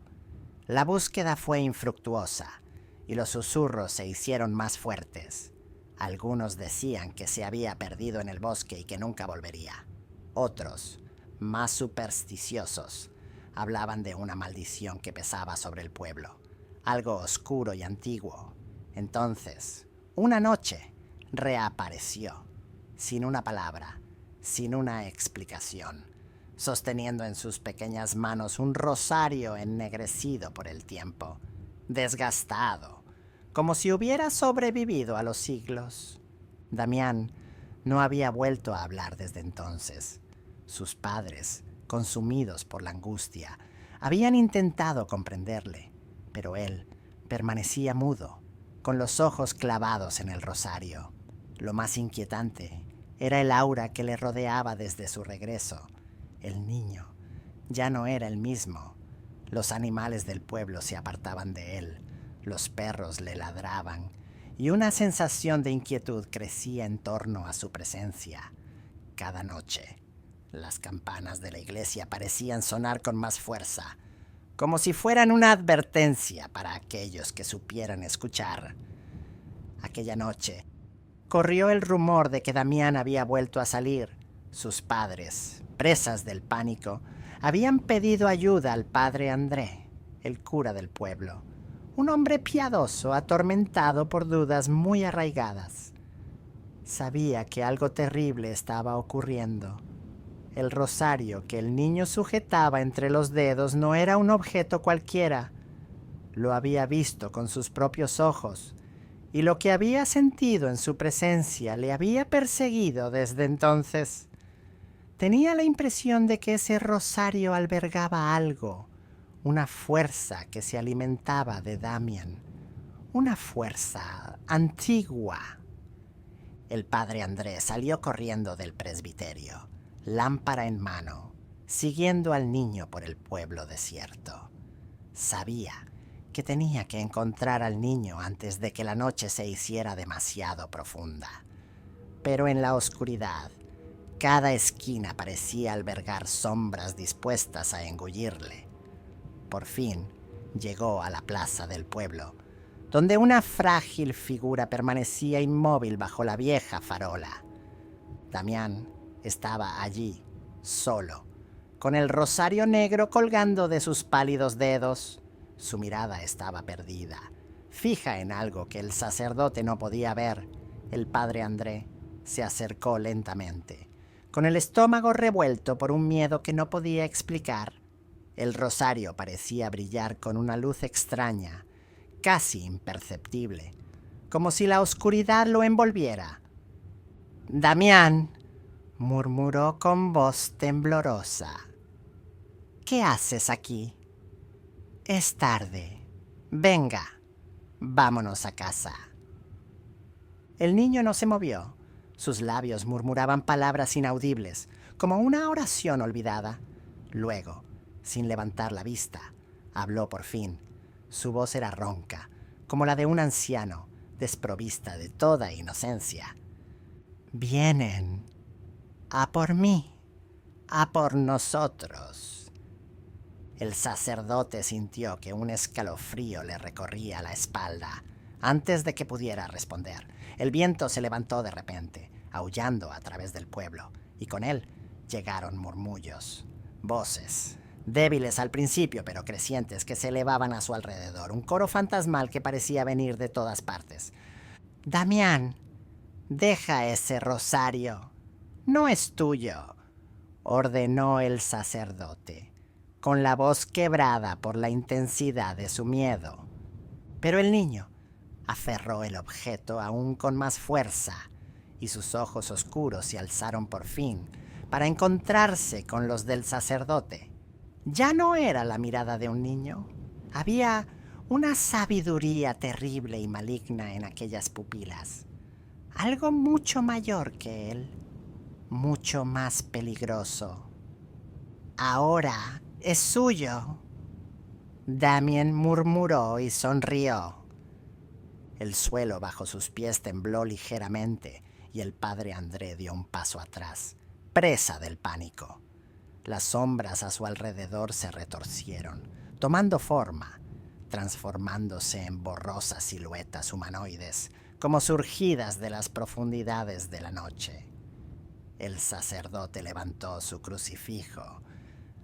Speaker 1: La búsqueda fue infructuosa y los susurros se hicieron más fuertes. Algunos decían que se había perdido en el bosque y que nunca volvería. Otros, más supersticiosos, hablaban de una maldición que pesaba sobre el pueblo, algo oscuro y antiguo. Entonces, una noche, reapareció, sin una palabra, sin una explicación, sosteniendo en sus pequeñas manos un rosario ennegrecido por el tiempo, desgastado, como si hubiera sobrevivido a los siglos. Damián no había vuelto a hablar desde entonces. Sus padres, consumidos por la angustia, habían intentado comprenderle, pero él permanecía mudo, con los ojos clavados en el rosario. Lo más inquietante Era el aura que le rodeaba desde su regreso. El niño ya no era el mismo. Los animales del pueblo se apartaban de él, los perros le ladraban, y una sensación de inquietud crecía en torno a su presencia. Cada noche, las campanas de la iglesia parecían sonar con más fuerza, como si fueran una advertencia para aquellos que supieran escuchar. Aquella noche, corrió el rumor de que Damián había vuelto a salir. Sus padres, presas del pánico, habían pedido ayuda al padre André, el cura del pueblo, un hombre piadoso atormentado por dudas muy arraigadas. Sabía que algo terrible estaba ocurriendo. El rosario que el niño sujetaba entre los dedos no era un objeto cualquiera. Lo había visto con sus propios ojos, y lo que había sentido en su presencia le había perseguido desde entonces. Tenía la impresión de que ese rosario albergaba algo, una fuerza que se alimentaba de Damián, una fuerza antigua. El padre Andrés salió corriendo del presbiterio, lámpara en mano, siguiendo al niño por el pueblo desierto. Sabía que tenía que encontrar al niño antes de que la noche se hiciera demasiado profunda. Pero en la oscuridad, cada esquina parecía albergar sombras dispuestas a engullirle. Por fin llegó a la plaza del pueblo, donde una frágil figura permanecía inmóvil bajo la vieja farola. Damián estaba allí, solo, con el rosario negro colgando de sus pálidos dedos. Su mirada estaba perdida, fija en algo que el sacerdote no podía ver. El padre André se acercó lentamente, con el estómago revuelto por un miedo que no podía explicar. El rosario parecía brillar con una luz extraña, casi imperceptible, como si la oscuridad lo envolviera. «Damián», murmuró con voz temblorosa, «¿qué haces aquí? Es tarde. Venga, vámonos a casa». El niño no se movió. Sus labios murmuraban palabras inaudibles, como una oración olvidada. Luego, sin levantar la vista, habló por fin. Su voz era ronca, como la de un anciano, desprovista de toda inocencia. «Vienen a por mí, a por nosotros». El sacerdote sintió que un escalofrío le recorría la espalda. Antes de que pudiera responder, el viento se levantó de repente, aullando a través del pueblo, y con él llegaron murmullos, voces, débiles al principio pero crecientes, que se elevaban a su alrededor, un coro fantasmal que parecía venir de todas partes. «Damián, deja ese rosario. No es tuyo», ordenó el sacerdote, con la voz quebrada por la intensidad de su miedo. Pero el niño aferró el objeto aún con más fuerza, y sus ojos oscuros se alzaron por fin para encontrarse con los del sacerdote. Ya no era la mirada de un niño. Había una sabiduría terrible y maligna en aquellas pupilas. Algo mucho mayor que él, mucho más peligroso. «Ahora es suyo», Damián murmuró y sonrió. El suelo bajo sus pies tembló ligeramente y el padre André dio un paso atrás, presa del pánico. Las sombras a su alrededor se retorcieron, tomando forma, transformándose en borrosas siluetas humanoides, como surgidas de las profundidades de la noche. El sacerdote levantó su crucifijo,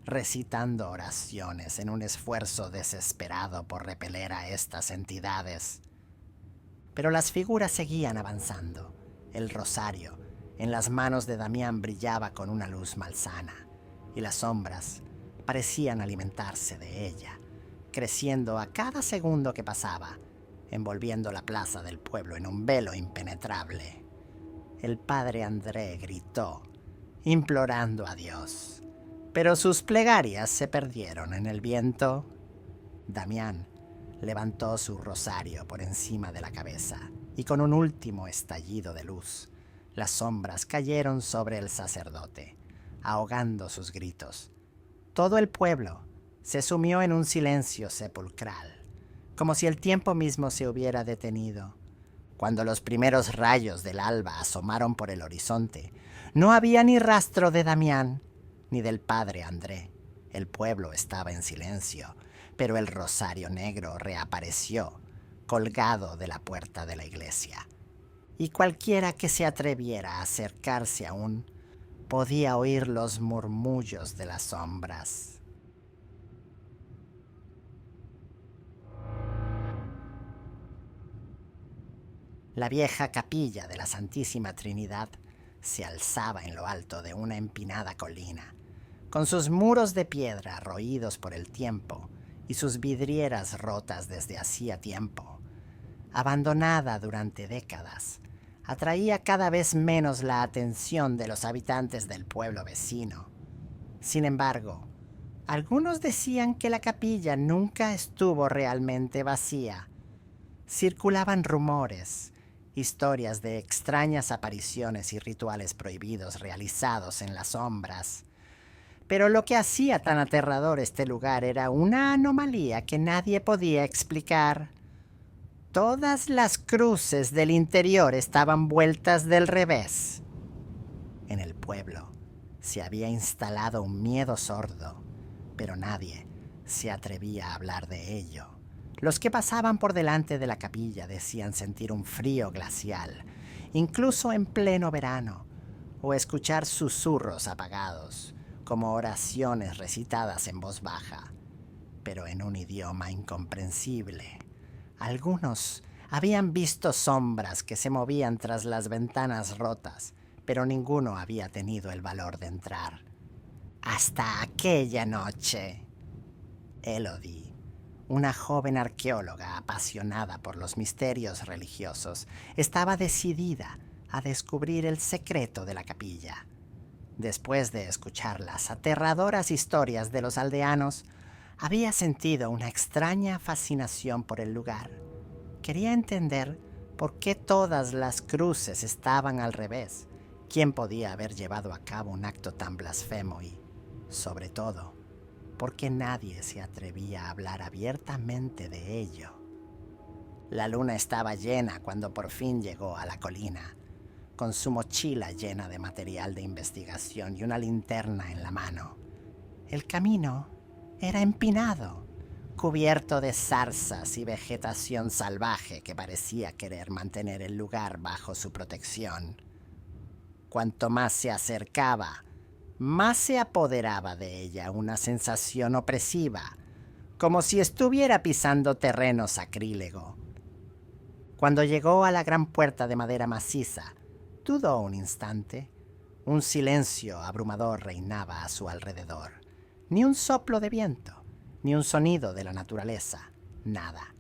Speaker 1: recitando oraciones en un esfuerzo desesperado por repeler a estas entidades. Pero las figuras seguían avanzando. El rosario en las manos de Damián brillaba con una luz malsana, y las sombras parecían alimentarse de ella, creciendo a cada segundo que pasaba, envolviendo la plaza del pueblo en un velo impenetrable. El padre André gritó, implorando a Dios, pero sus plegarias se perdieron en el viento. Damián levantó su rosario por encima de la cabeza y con un último estallido de luz, Las sombras cayeron sobre el sacerdote, ahogando sus gritos. Todo el pueblo se sumió en un silencio sepulcral, como si el tiempo mismo se hubiera detenido. Cuando los primeros rayos del alba asomaron por el horizonte, no había ni rastro de Damián ni del padre André. El pueblo estaba en silencio, pero el rosario negro reapareció, colgado de la puerta de la iglesia. Y cualquiera que se atreviera a acercarse aún podía oír los murmullos de las sombras. La vieja capilla de la Santísima Trinidad se alzaba en lo alto de una empinada colina, con sus muros de piedra roídos por el tiempo y sus vidrieras rotas desde hacía tiempo. Abandonada durante décadas, atraía cada vez menos la atención de los habitantes del pueblo vecino. Sin embargo, algunos decían que la capilla nunca estuvo realmente vacía. Circulaban rumores, historias de extrañas apariciones y rituales prohibidos realizados en las sombras. Pero lo que hacía tan aterrador este lugar era una anomalía que nadie podía explicar. Todas las cruces del interior estaban vueltas del revés. En el pueblo se había instalado un miedo sordo, pero nadie se atrevía a hablar de ello. Los que pasaban por delante de la capilla decían sentir un frío glacial, incluso en pleno verano, o escuchar susurros apagados, como oraciones recitadas en voz baja, pero en un idioma incomprensible. Algunos habían visto sombras que se movían tras las ventanas rotas, pero ninguno había tenido el valor de entrar. Hasta aquella noche, Elodie, una joven arqueóloga apasionada por los misterios religiosos, estaba decidida a descubrir el secreto de la capilla. Después de escuchar las aterradoras historias de los aldeanos, había sentido una extraña fascinación por el lugar. Quería entender por qué todas las cruces estaban al revés, quién podía haber llevado a cabo un acto tan blasfemo y, sobre todo, por qué nadie se atrevía a hablar abiertamente de ello. La luna estaba llena cuando por fin llegó a la colina, con su mochila llena de material de investigación y una linterna en la mano. El camino era empinado, cubierto de zarzas y vegetación salvaje que parecía querer mantener el lugar bajo su protección. Cuanto más se acercaba, más se apoderaba de ella una sensación opresiva, como si estuviera pisando terreno sacrílego. Cuando llegó a la gran puerta de madera maciza, dudó un instante. Un silencio abrumador reinaba a su alrededor. Ni un soplo de viento, ni un sonido de la naturaleza, nada.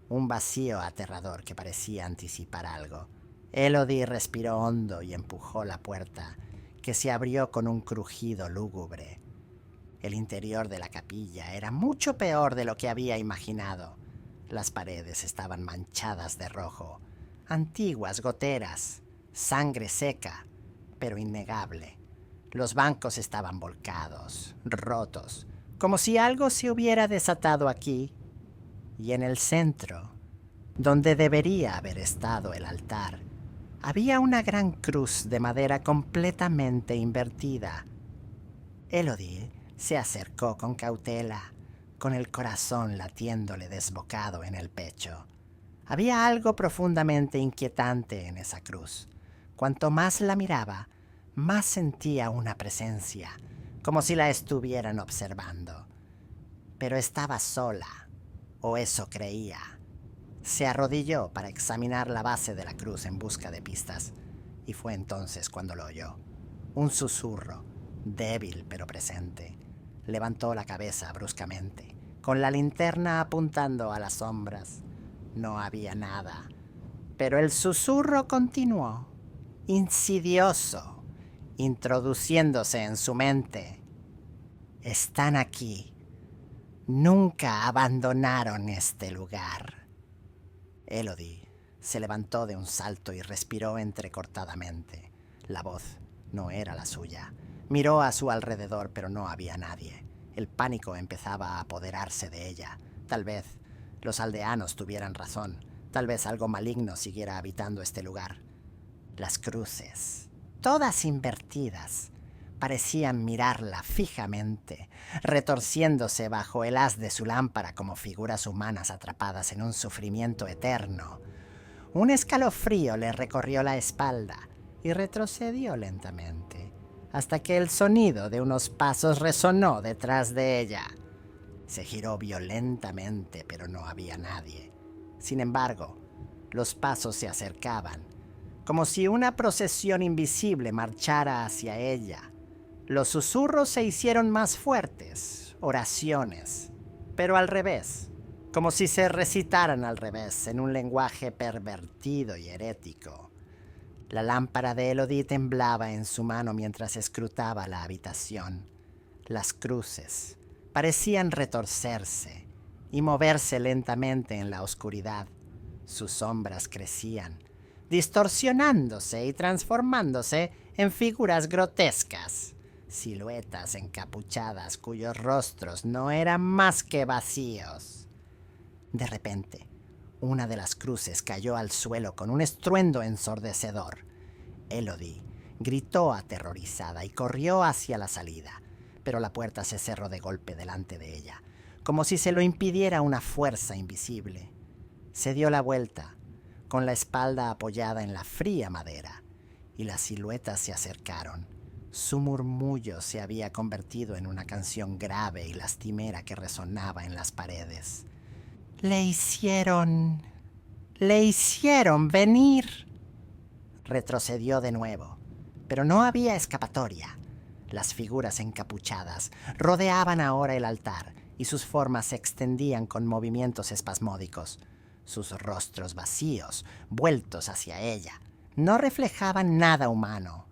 Speaker 1: Un vacío aterrador que parecía anticipar algo. Elodie respiró hondo y empujó la puerta, que se abrió con un crujido lúgubre. El interior de la capilla era mucho peor de lo que había imaginado. Las paredes estaban manchadas de rojo, antiguas goteras, sangre seca, pero innegable. Los bancos estaban volcados, rotos, como si algo se hubiera desatado aquí. Y en el centro, donde debería haber estado el altar, había una gran cruz de madera completamente invertida. Elodie se acercó con cautela, con el corazón latiéndole desbocado en el pecho. Había algo profundamente inquietante en esa cruz. Cuanto más la miraba, más sentía una presencia, como si la estuvieran observando. Pero estaba sola, o eso creía. Se arrodilló para examinar la base de la cruz en busca de pistas, y fue entonces cuando lo oyó. Un susurro, débil pero presente. Levantó la cabeza bruscamente, con la linterna apuntando a las sombras. No había nada, pero el susurro continuó, insidioso, introduciéndose en su mente. Están aquí. Nunca abandonaron este lugar. Elodie se levantó de un salto y respiró entrecortadamente. La voz no era la suya. Miró a su alrededor, pero no había nadie. El pánico empezaba a apoderarse de ella. Tal vez los aldeanos tuvieran razón. Tal vez algo maligno siguiera habitando este lugar. Las cruces, todas invertidas, parecían mirarla fijamente, retorciéndose bajo el haz de su lámpara como figuras humanas atrapadas en un sufrimiento eterno. Un escalofrío le recorrió la espalda y retrocedió lentamente, hasta que el sonido de unos pasos resonó detrás de ella. Se giró violentamente, pero no había nadie. Sin embargo, los pasos se acercaban, como si una procesión invisible marchara hacia ella. Los susurros se hicieron más fuertes, oraciones, pero al revés, como si se recitaran al revés, en un lenguaje pervertido y herético. La lámpara de Elodie temblaba en su mano mientras escrutaba la habitación. Las cruces parecían retorcerse y moverse lentamente en la oscuridad. Sus sombras crecían, distorsionándose y transformándose en figuras grotescas, siluetas encapuchadas cuyos rostros no eran más que vacíos. De repente, una de las cruces cayó al suelo con un estruendo ensordecedor. Elodie gritó aterrorizada y corrió hacia la salida, pero la puerta se cerró de golpe delante de ella, como si se lo impidiera una fuerza invisible. Se dio la vuelta, con la espalda apoyada en la fría madera, y las siluetas se acercaron. Su murmullo se había convertido en una canción grave y lastimera que resonaba en las paredes. Le hicieron venir. Retrocedió de nuevo, pero no había escapatoria. Las figuras encapuchadas rodeaban ahora el altar y sus formas se extendían con movimientos espasmódicos. Sus rostros vacíos, vueltos hacia ella, no reflejaban nada humano.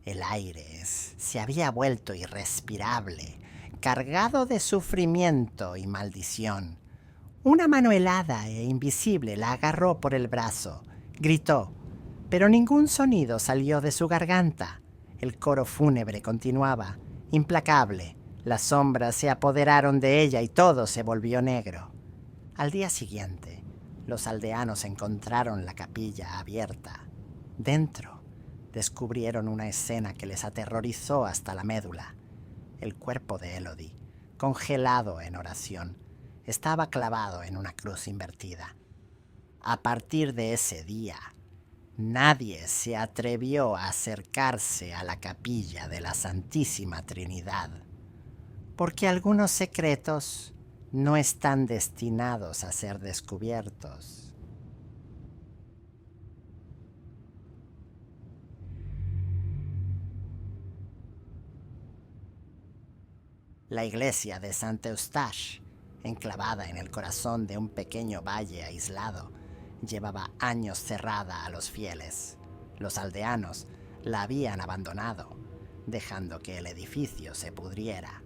Speaker 1: El aire se había vuelto irrespirable, cargado de sufrimiento y maldición. Una mano helada e invisible la agarró por el brazo. Gritó, pero ningún sonido salió de su garganta. El coro fúnebre continuaba, implacable. Las sombras se apoderaron de ella y todo se volvió negro. Al día siguiente, los aldeanos encontraron la capilla abierta. Dentro, descubrieron una escena que les aterrorizó hasta la médula. El cuerpo de Elodie, congelado en oración, estaba clavado en una cruz invertida. A partir de ese día, nadie se atrevió a acercarse a la capilla de la Santísima Trinidad, porque algunos secretos no están destinados a ser descubiertos. La iglesia de Saint-Eustache, enclavada en el corazón de un pequeño valle aislado, llevaba años cerrada a los fieles. Los aldeanos la habían abandonado, dejando que el edificio se pudriera.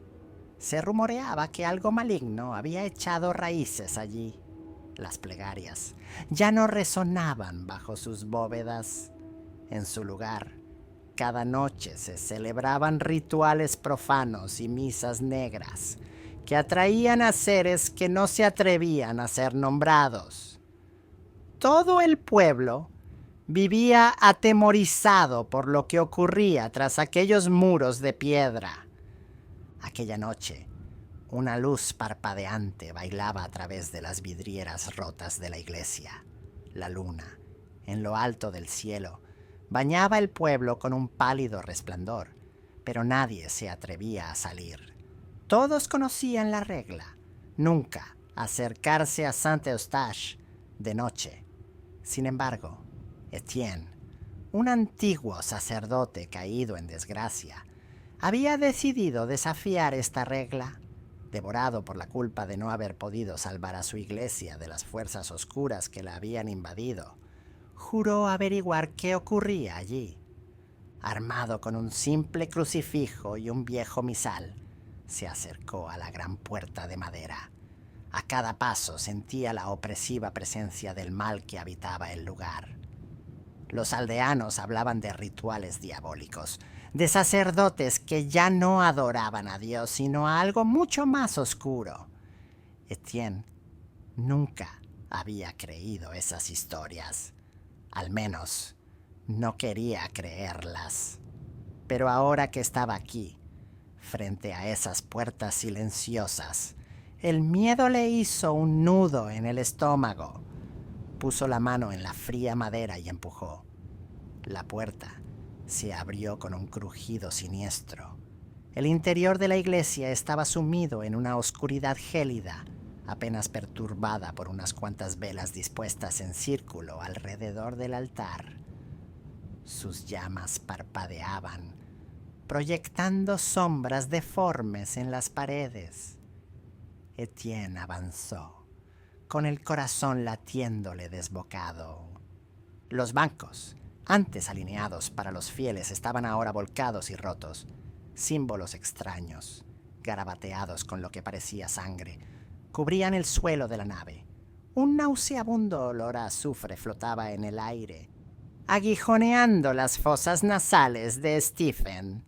Speaker 1: Se rumoreaba que algo maligno había echado raíces allí. Las plegarias ya no resonaban bajo sus bóvedas. En su lugar, cada noche se celebraban rituales profanos y misas negras que atraían a seres que no se atrevían a ser nombrados. Todo el pueblo vivía atemorizado por lo que ocurría tras aquellos muros de piedra. Aquella noche, una luz parpadeante bailaba a través de las vidrieras rotas de la iglesia. La luna, en lo alto del cielo, bañaba el pueblo con un pálido resplandor, pero nadie se atrevía a salir. Todos conocían la regla: nunca acercarse a Saint-Eustache de noche. Sin embargo, Etienne, un antiguo sacerdote caído en desgracia, había decidido desafiar esta regla. Devorado por la culpa de no haber podido salvar a su iglesia de las fuerzas oscuras que la habían invadido, juró averiguar qué ocurría allí. Armado con un simple crucifijo y un viejo misal, se acercó a la gran puerta de madera. A cada paso sentía la opresiva presencia del mal que habitaba el lugar. Los aldeanos hablaban de rituales diabólicos, de sacerdotes que ya no adoraban a Dios, sino a algo mucho más oscuro. Etienne nunca había creído esas historias. Al menos, no quería creerlas. Pero ahora que estaba aquí, frente a esas puertas silenciosas, el miedo le hizo un nudo en el estómago. Puso la mano en la fría madera y empujó. La puerta se abrió con un crujido siniestro. El interior de la iglesia estaba sumido en una oscuridad gélida, apenas perturbada por unas cuantas velas dispuestas en círculo alrededor del altar. Sus llamas parpadeaban, proyectando sombras deformes en las paredes. Etienne avanzó, con el corazón latiéndole desbocado. Los bancos, antes alineados para los fieles, estaban ahora volcados y rotos. Símbolos extraños, garabateados con lo que parecía sangre, cubrían el suelo de la nave. Un nauseabundo olor a azufre flotaba en el aire, aguijoneando las fosas nasales de Stephen.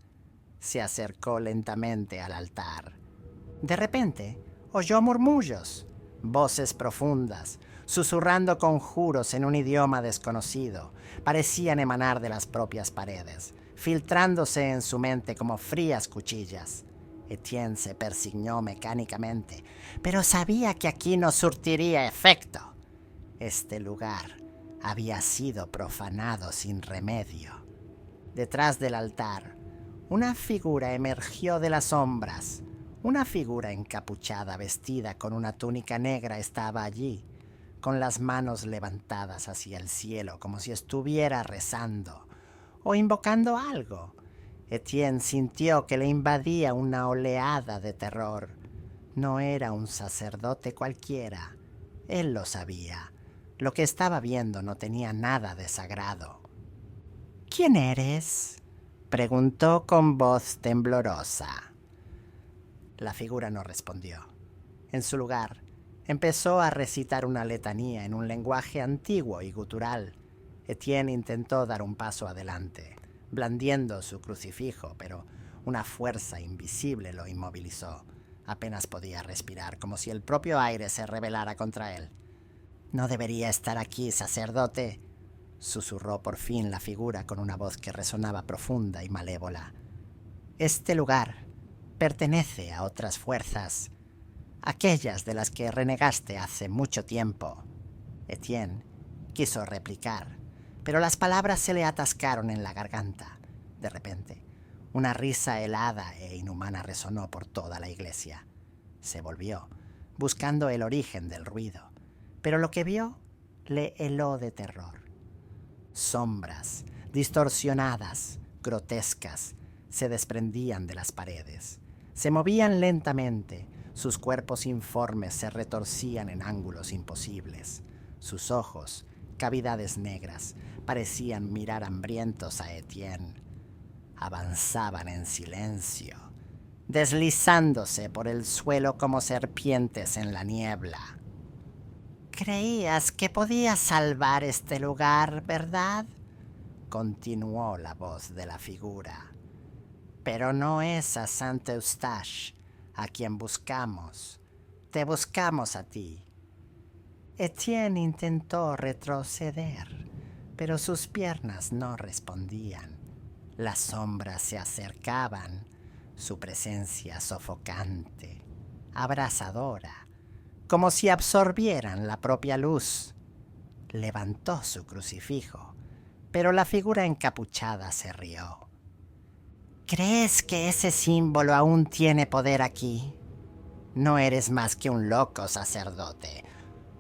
Speaker 1: Se acercó lentamente al altar. De repente, oyó murmullos, voces profundas, susurrando conjuros en un idioma desconocido. Parecían emanar de las propias paredes, filtrándose en su mente como frías cuchillas. Etienne se persignó mecánicamente, pero sabía que aquí no surtiría efecto. Este lugar había sido profanado sin remedio. Detrás del altar, una figura emergió de las sombras. Una figura encapuchada, vestida con una túnica negra, estaba allí, con las manos levantadas hacia el cielo, como si estuviera rezando o invocando algo. Etienne sintió que le invadía una oleada de terror. No era un sacerdote cualquiera. Él lo sabía. Lo que estaba viendo no tenía nada de sagrado. ¿Quién eres?, preguntó con voz temblorosa. La figura no respondió. En su lugar, empezó a recitar una letanía en un lenguaje antiguo y gutural. Etienne intentó dar un paso adelante, blandiendo su crucifijo, pero una fuerza invisible lo inmovilizó. Apenas podía respirar, como si el propio aire se rebelara contra él. «No debería estar aquí, sacerdote», susurró por fin la figura con una voz que resonaba profunda y malévola. «Este lugar pertenece a otras fuerzas, aquellas de las que renegaste hace mucho tiempo». Etienne quiso replicar, pero las palabras se le atascaron en la garganta. De repente, una risa helada e inhumana resonó por toda la iglesia. Se volvió, buscando el origen del ruido, pero lo que vio le heló de terror. Sombras, distorsionadas, grotescas, se desprendían de las paredes. Se movían lentamente, sus cuerpos informes se retorcían en ángulos imposibles. Sus ojos, cavidades negras, parecían mirar hambrientos a Etienne. Avanzaban en silencio, deslizándose por el suelo como serpientes en la niebla. «Creías que podías salvar este lugar, ¿verdad?», continuó la voz de la figura. «Pero no es a Saint Eustache a quien buscamos. Te buscamos a ti». Etienne intentó retroceder, pero sus piernas no respondían. Las sombras se acercaban, su presencia sofocante, abrasadora, como si absorbieran la propia luz. Levantó su crucifijo, pero la figura encapuchada se rió. «¿Crees que ese símbolo aún tiene poder aquí? No eres más que un loco, sacerdote.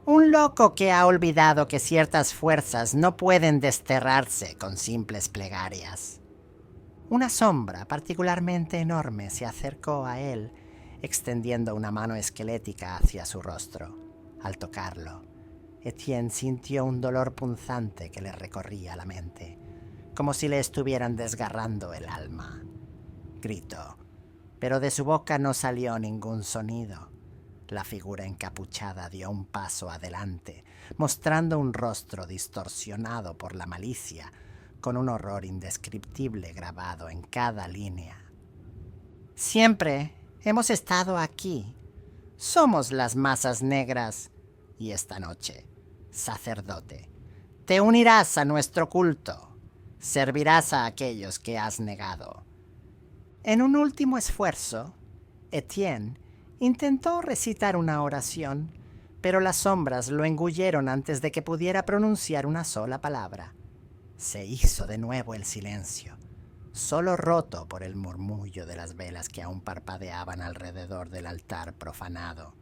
Speaker 1: Un loco que ha olvidado que ciertas fuerzas no pueden desterrarse con simples plegarias». Una sombra particularmente enorme se acercó a él, extendiendo una mano esquelética hacia su rostro. Al tocarlo, Etienne sintió un dolor punzante que le recorría la mente, como si le estuvieran desgarrando el alma. Gritó, pero de su boca no salió ningún sonido. La figura encapuchada dio un paso adelante, mostrando un rostro distorsionado por la malicia, con un horror indescriptible grabado en cada línea. Siempre hemos estado aquí. Somos las masas negras. Y esta noche, sacerdote, te unirás a nuestro culto. Servirás a aquellos que has negado. En un último esfuerzo, Etienne intentó recitar una oración, pero las sombras lo engulleron antes de que pudiera pronunciar una sola palabra. Se hizo de nuevo el silencio, solo roto por el murmullo de las velas que aún parpadeaban alrededor del altar profanado.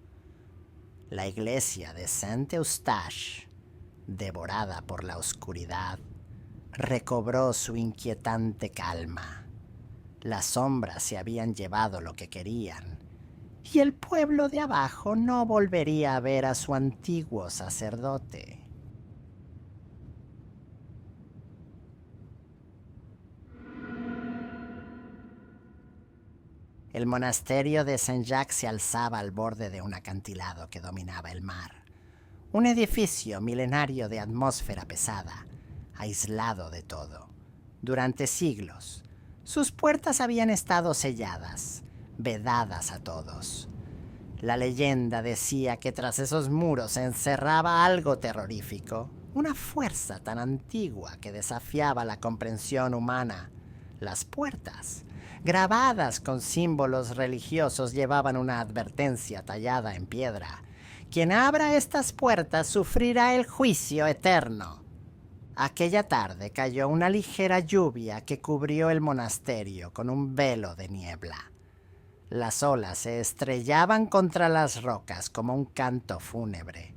Speaker 1: La iglesia de Saint-Eustache, devorada por la oscuridad, recobró su inquietante calma. Las sombras se habían llevado lo que querían, y el pueblo de abajo no volvería a ver a su antiguo sacerdote. El monasterio de Saint-Jacques se alzaba al borde de un acantilado que dominaba el mar. Un edificio milenario de atmósfera pesada, aislado de todo. Durante siglos, sus puertas habían estado selladas, vedadas a todos. La leyenda decía que tras esos muros se encerraba algo terrorífico, una fuerza tan antigua que desafiaba la comprensión humana. Las puertas, grabadas con símbolos religiosos, llevaban una advertencia tallada en piedra. Quien abra estas puertas sufrirá el juicio eterno. Aquella tarde cayó una ligera lluvia que cubrió el monasterio con un velo de niebla. Las olas se estrellaban contra las rocas como un canto fúnebre.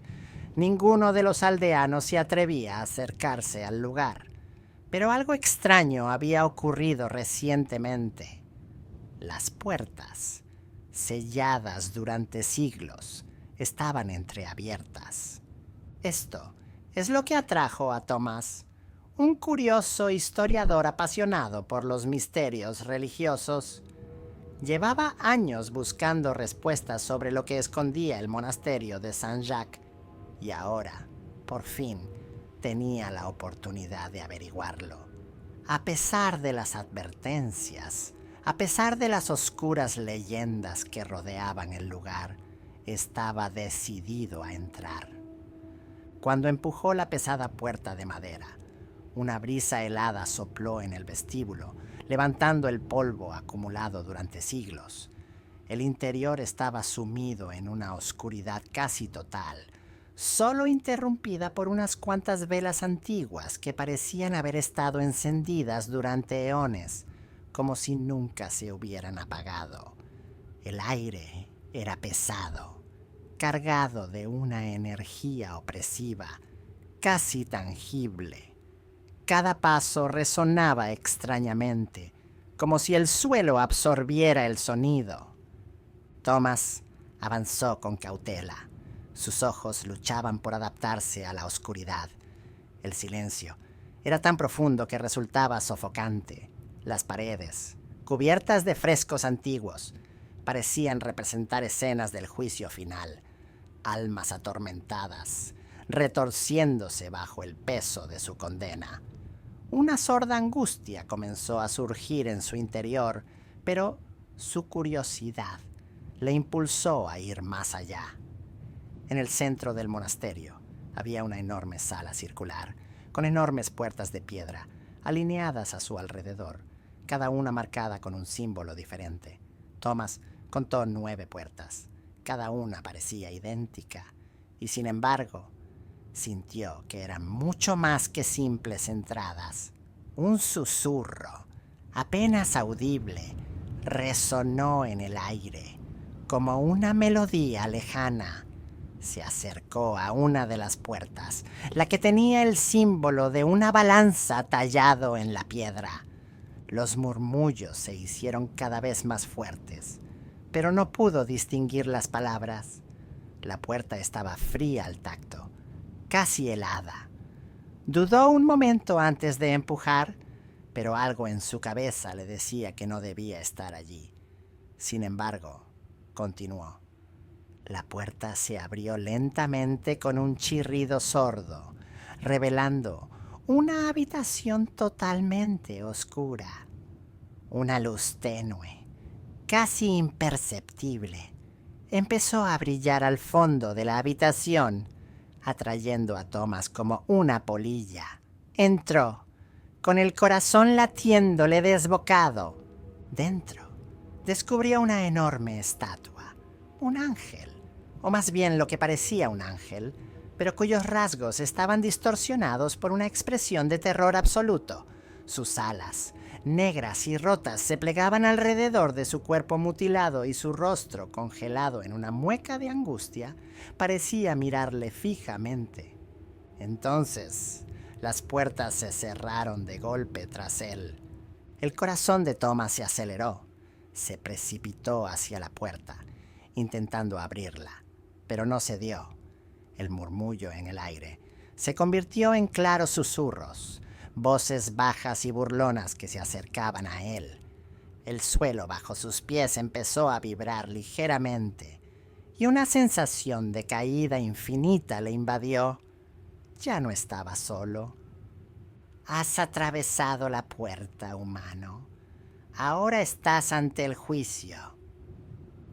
Speaker 1: Ninguno de los aldeanos se atrevía a acercarse al lugar, pero algo extraño había ocurrido recientemente. Las puertas, selladas durante siglos, estaban entreabiertas. Esto es lo que atrajo a Thomas, un curioso historiador apasionado por los misterios religiosos. Llevaba años buscando respuestas sobre lo que escondía el monasterio de Saint-Jacques y ahora, por fin, tenía la oportunidad de averiguarlo. A pesar de las advertencias, a pesar de las oscuras leyendas que rodeaban el lugar, estaba decidido a entrar. Cuando empujó la pesada puerta de madera, una brisa helada sopló en el vestíbulo, levantando el polvo acumulado durante siglos. El interior estaba sumido en una oscuridad casi total, solo interrumpida por unas cuantas velas antiguas que parecían haber estado encendidas durante eones, como si nunca se hubieran apagado. El aire era pesado, cargado de una energía opresiva, casi tangible. Cada paso resonaba extrañamente, como si el suelo absorbiera el sonido. Thomas avanzó con cautela. Sus ojos luchaban por adaptarse a la oscuridad. El silencio era tan profundo que resultaba sofocante. Las paredes, cubiertas de frescos antiguos, parecían representar escenas del juicio final. Almas atormentadas, retorciéndose bajo el peso de su condena. Una sorda angustia comenzó a surgir en su interior, pero su curiosidad le impulsó a ir más allá. En el centro del monasterio había una enorme sala circular, con enormes puertas de piedra, alineadas a su alrededor, cada una marcada con un símbolo diferente. Thomas contó 9 puertas. Cada una parecía idéntica, y sin embargo, sintió que eran mucho más que simples entradas. Un susurro, apenas audible, resonó en el aire, como una melodía lejana. Se acercó a una de las puertas, la que tenía el símbolo de una balanza tallado en la piedra. Los murmullos se hicieron cada vez más fuertes, pero no pudo distinguir las palabras. La puerta estaba fría al tacto, casi helada. Dudó un momento antes de empujar, pero algo en su cabeza le decía que no debía estar allí. Sin embargo, continuó. La puerta se abrió lentamente con un chirrido sordo, revelando una habitación totalmente oscura. Una luz tenue, casi imperceptible, empezó a brillar al fondo de la habitación, atrayendo a Thomas como una polilla. Entró, con el corazón latiéndole desbocado. Dentro, descubrió una enorme estatua, un ángel, o más bien lo que parecía un ángel, pero cuyos rasgos estaban distorsionados por una expresión de terror absoluto. Sus alas, negras y rotas, se plegaban alrededor de su cuerpo mutilado y su rostro, congelado en una mueca de angustia, parecía mirarle fijamente. Entonces, las puertas se cerraron de golpe tras él. El corazón de Thomas se aceleró. Se precipitó hacia la puerta, intentando abrirla, pero no se dio. El murmullo en el aire se convirtió en claros susurros, voces bajas y burlonas que se acercaban a él. El suelo bajo sus pies empezó a vibrar ligeramente y una sensación de caída infinita le invadió. Ya no estaba solo. Has atravesado la puerta, humano. Ahora estás ante el juicio.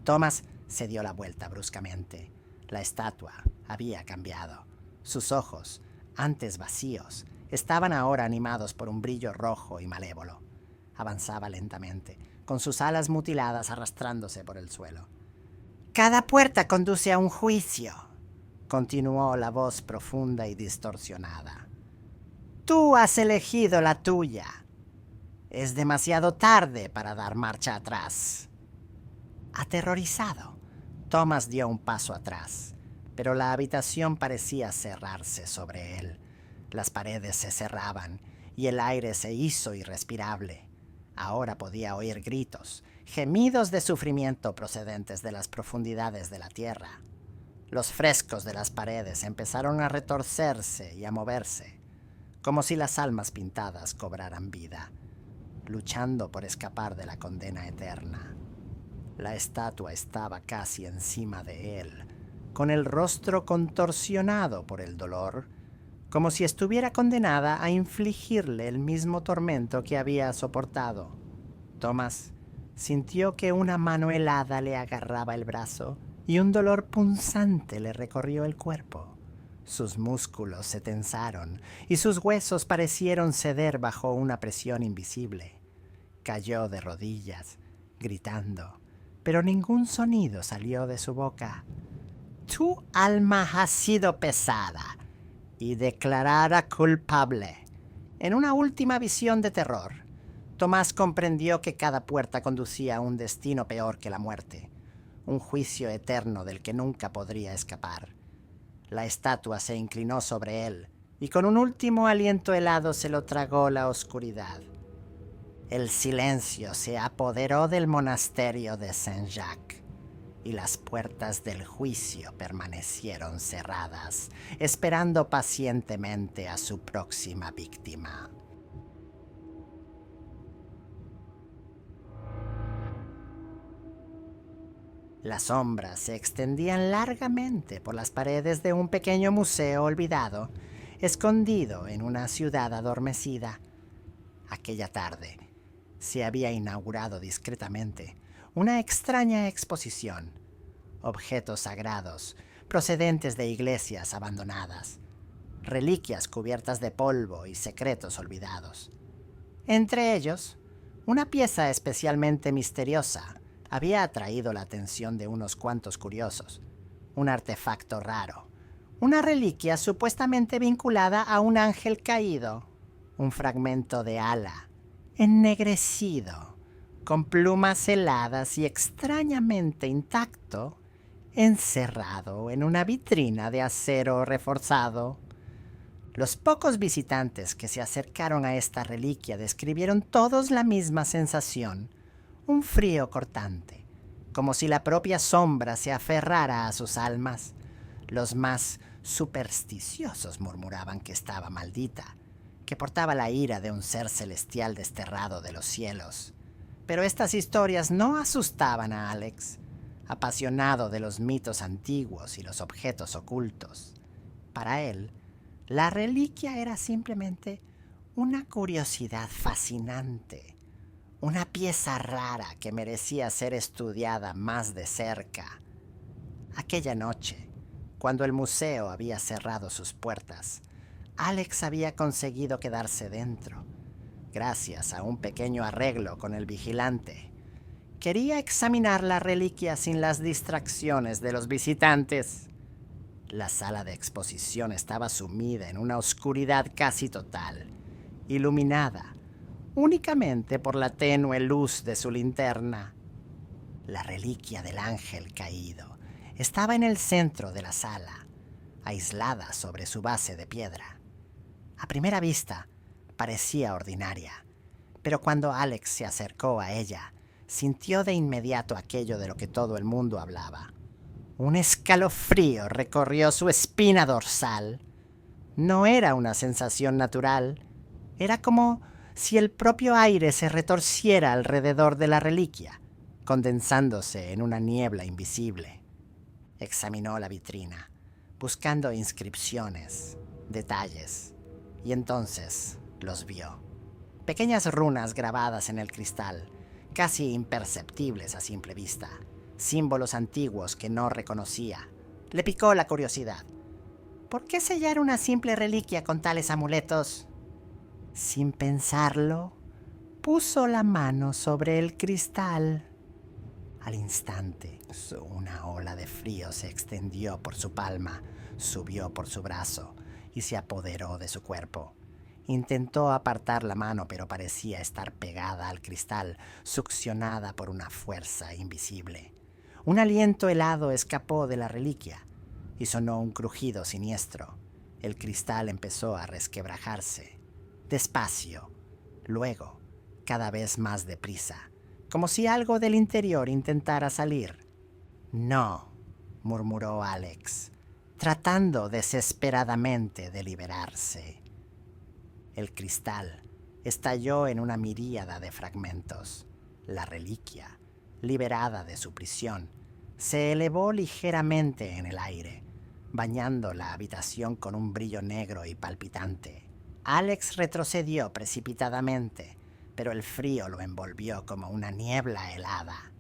Speaker 1: Thomas se dio la vuelta bruscamente. La estatua había cambiado. Sus ojos, antes vacíos, estaban ahora animados por un brillo rojo y malévolo. Avanzaba lentamente, con sus alas mutiladas arrastrándose por el suelo. Cada puerta conduce a un juicio, continuó la voz profunda y distorsionada. Tú has elegido la tuya. Es demasiado tarde para dar marcha atrás. Aterrorizado, Thomas dio un paso atrás, pero la habitación parecía cerrarse sobre él. Las paredes se cerraban y el aire se hizo irrespirable. Ahora podía oír gritos, gemidos de sufrimiento procedentes de las profundidades de la tierra. Los frescos de las paredes empezaron a retorcerse y a moverse, como si las almas pintadas cobraran vida, luchando por escapar de la condena eterna. La estatua estaba casi encima de él, con el rostro contorsionado por el dolor, como si estuviera condenada a infligirle el mismo tormento que había soportado. Thomas sintió que una mano helada le agarraba el brazo y un dolor punzante le recorrió el cuerpo. Sus músculos se tensaron y sus huesos parecieron ceder bajo una presión invisible. Cayó de rodillas, gritando, pero ningún sonido salió de su boca. Tu alma ha sido pesada y declarada culpable. En una última visión de terror, Tomás comprendió que cada puerta conducía a un destino peor que la muerte, un juicio eterno del que nunca podría escapar. La estatua se inclinó sobre él y con un último aliento helado se lo tragó la oscuridad. El silencio se apoderó del monasterio de Saint-Jacques y las puertas del juicio permanecieron cerradas, esperando pacientemente a su próxima víctima. Las sombras se extendían largamente por las paredes de un pequeño museo olvidado, escondido en una ciudad adormecida. Aquella tarde se había inaugurado discretamente una extraña exposición, objetos sagrados procedentes de iglesias abandonadas, reliquias cubiertas de polvo y secretos olvidados. Entre ellos, una pieza especialmente misteriosa había atraído la atención de unos cuantos curiosos, un artefacto raro, una reliquia supuestamente vinculada a un ángel caído, un fragmento de ala, ennegrecido, con plumas heladas y extrañamente intacto, encerrado en una vitrina de acero reforzado. Los pocos visitantes que se acercaron a esta reliquia describieron todos la misma sensación, un frío cortante, como si la propia sombra se aferrara a sus almas. Los más supersticiosos murmuraban que estaba maldita, que portaba la ira de un ser celestial desterrado de los cielos. Pero estas historias no asustaban a Alex. apasionado de los mitos antiguos y los objetos ocultos. Para él, la reliquia era simplemente una curiosidad fascinante, una pieza rara que merecía ser estudiada más de cerca. Aquella noche, cuando el museo había cerrado sus puertas, Alex había conseguido quedarse dentro, gracias a un pequeño arreglo con el vigilante. Quería examinar la reliquia sin las distracciones de los visitantes. La sala de exposición estaba sumida en una oscuridad casi total, iluminada únicamente por la tenue luz de su linterna. La reliquia del ángel caído estaba en el centro de la sala, aislada sobre su base de piedra. A primera vista, parecía ordinaria, pero cuando Alex se acercó a ella, sintió de inmediato aquello de lo que todo el mundo hablaba. Un escalofrío recorrió su espina dorsal. No era una sensación natural, era como si el propio aire se retorciera alrededor de la reliquia, condensándose en una niebla invisible. Examinó la vitrina, buscando inscripciones, detalles, y entonces los vio. Pequeñas runas grabadas en el cristal, casi imperceptibles a simple vista, símbolos antiguos que no reconocía. Le picó la curiosidad. ¿Por qué sellar una simple reliquia con tales amuletos? Sin pensarlo, puso la mano sobre el cristal. Al instante, una ola de frío se extendió por su palma, subió por su brazo y se apoderó de su cuerpo. Intentó apartar la mano, pero parecía estar pegada al cristal, succionada por una fuerza invisible. Un aliento helado escapó de la reliquia y sonó un crujido siniestro. El cristal empezó a resquebrajarse, despacio, luego cada vez más deprisa, como si algo del interior intentara salir. No, murmuró Alex, tratando desesperadamente de liberarse. El cristal estalló en una miríada de fragmentos. La reliquia, liberada de su prisión, se elevó ligeramente en el aire, bañando la habitación con un brillo negro y palpitante. Alex retrocedió precipitadamente, pero el frío lo envolvió como una niebla helada.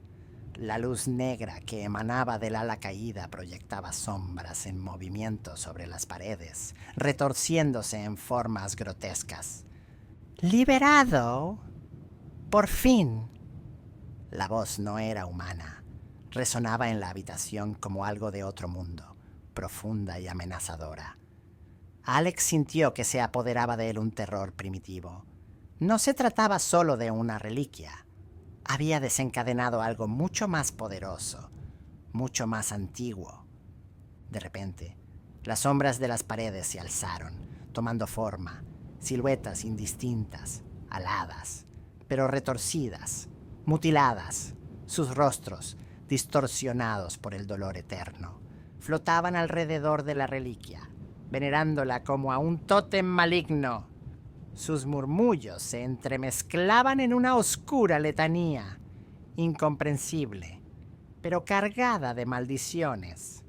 Speaker 1: La luz negra que emanaba del ala caída proyectaba sombras en movimiento sobre las paredes, retorciéndose en formas grotescas. ¡Liberado! ¡Por fin! La voz no era humana. Resonaba en la habitación como algo de otro mundo, profunda y amenazadora. Alex sintió que se apoderaba de él un terror primitivo. No se trataba solo de una reliquia. Había desencadenado algo mucho más poderoso, mucho más antiguo. De repente, las sombras de las paredes se alzaron, tomando forma, siluetas indistintas, aladas, pero retorcidas, mutiladas, sus rostros distorsionados por el dolor eterno. Flotaban alrededor de la reliquia, venerándola como a un tótem maligno. Sus murmullos se entremezclaban en una oscura letanía, incomprensible, pero cargada de maldiciones.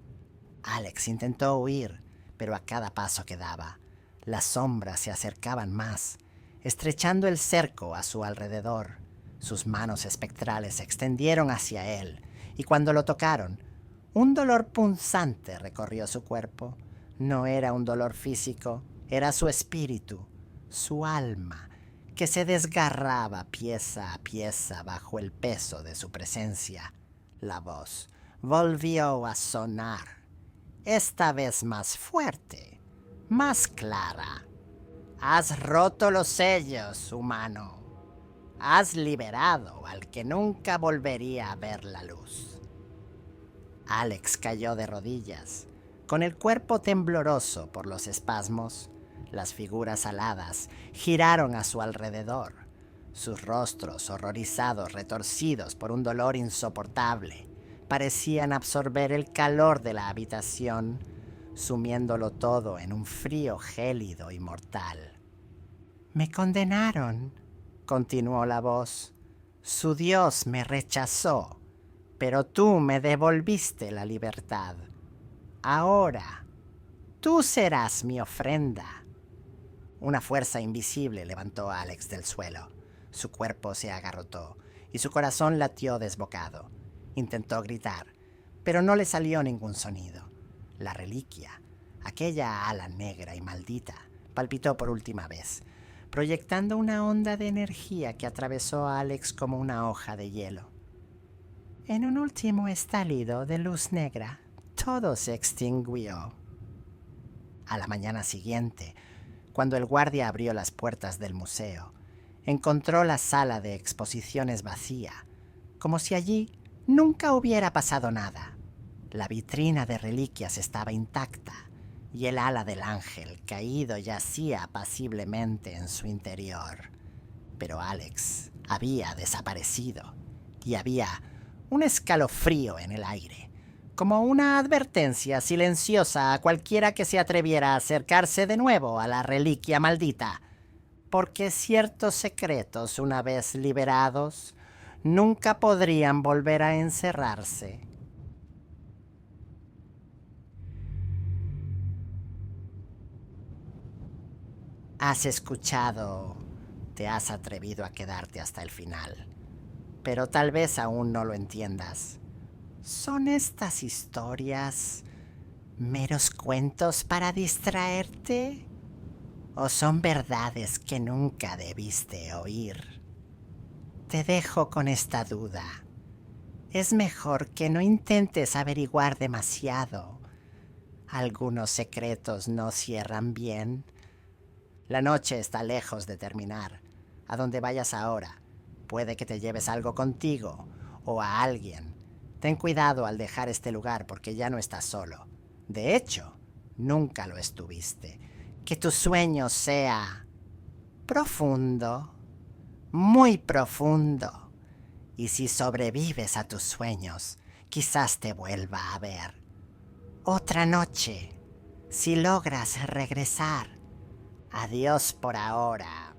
Speaker 1: Alex intentó huir, pero a cada paso que daba, las sombras se acercaban más, estrechando el cerco a su alrededor. Sus manos espectrales se extendieron hacia él, y cuando lo tocaron, un dolor punzante recorrió su cuerpo. No era un dolor físico, era su espíritu, su alma, que se desgarraba pieza a pieza bajo el peso de su presencia. La voz volvió a sonar, esta vez más fuerte, más clara. Has roto los sellos, humano. Has liberado al que nunca volvería a ver la luz. Alex cayó de rodillas, con el cuerpo tembloroso por los espasmos. Las figuras aladas giraron a su alrededor, sus rostros horrorizados, retorcidos por un dolor insoportable, parecían absorber el calor de la habitación, sumiéndolo todo en un frío gélido y mortal. «Me condenaron», continuó la voz. «Su Dios me rechazó, pero tú me devolviste la libertad. Ahora, tú serás mi ofrenda. Una fuerza invisible levantó a Alex del suelo. Su cuerpo se agarrotó y su corazón latió desbocado. Intentó gritar, pero no le salió ningún sonido. La reliquia, aquella ala negra y maldita, palpitó por última vez, proyectando una onda de energía que atravesó a Alex como una hoja de hielo. En un último estallido de luz negra, todo se extinguió. A la mañana siguiente, cuando el guardia abrió las puertas del museo, encontró la sala de exposiciones vacía, como si allí nunca hubiera pasado nada. La vitrina de reliquias estaba intacta y el ala del ángel caído yacía apaciblemente en su interior. Pero Alex había desaparecido y había un escalofrío en el aire, como una advertencia silenciosa a cualquiera que se atreviera a acercarse de nuevo a la reliquia maldita, porque ciertos secretos, una vez liberados, nunca podrían volver a encerrarse. Has escuchado, te has atrevido a quedarte hasta el final, pero tal vez aún no lo entiendas. ¿Son estas historias meros cuentos para distraerte? ¿O son verdades que nunca debiste oír? Te dejo con esta duda. Es mejor que no intentes averiguar demasiado. Algunos secretos no cierran bien. La noche está lejos de terminar. A donde vayas ahora, puede que te lleves algo contigo o a alguien. Ten cuidado al dejar este lugar porque ya no estás solo. De hecho, nunca lo estuviste. Que tu sueño sea profundo, muy profundo. Y si sobrevives a tus sueños, quizás te vuelva a ver. Otra noche, si logras regresar. Adiós por ahora.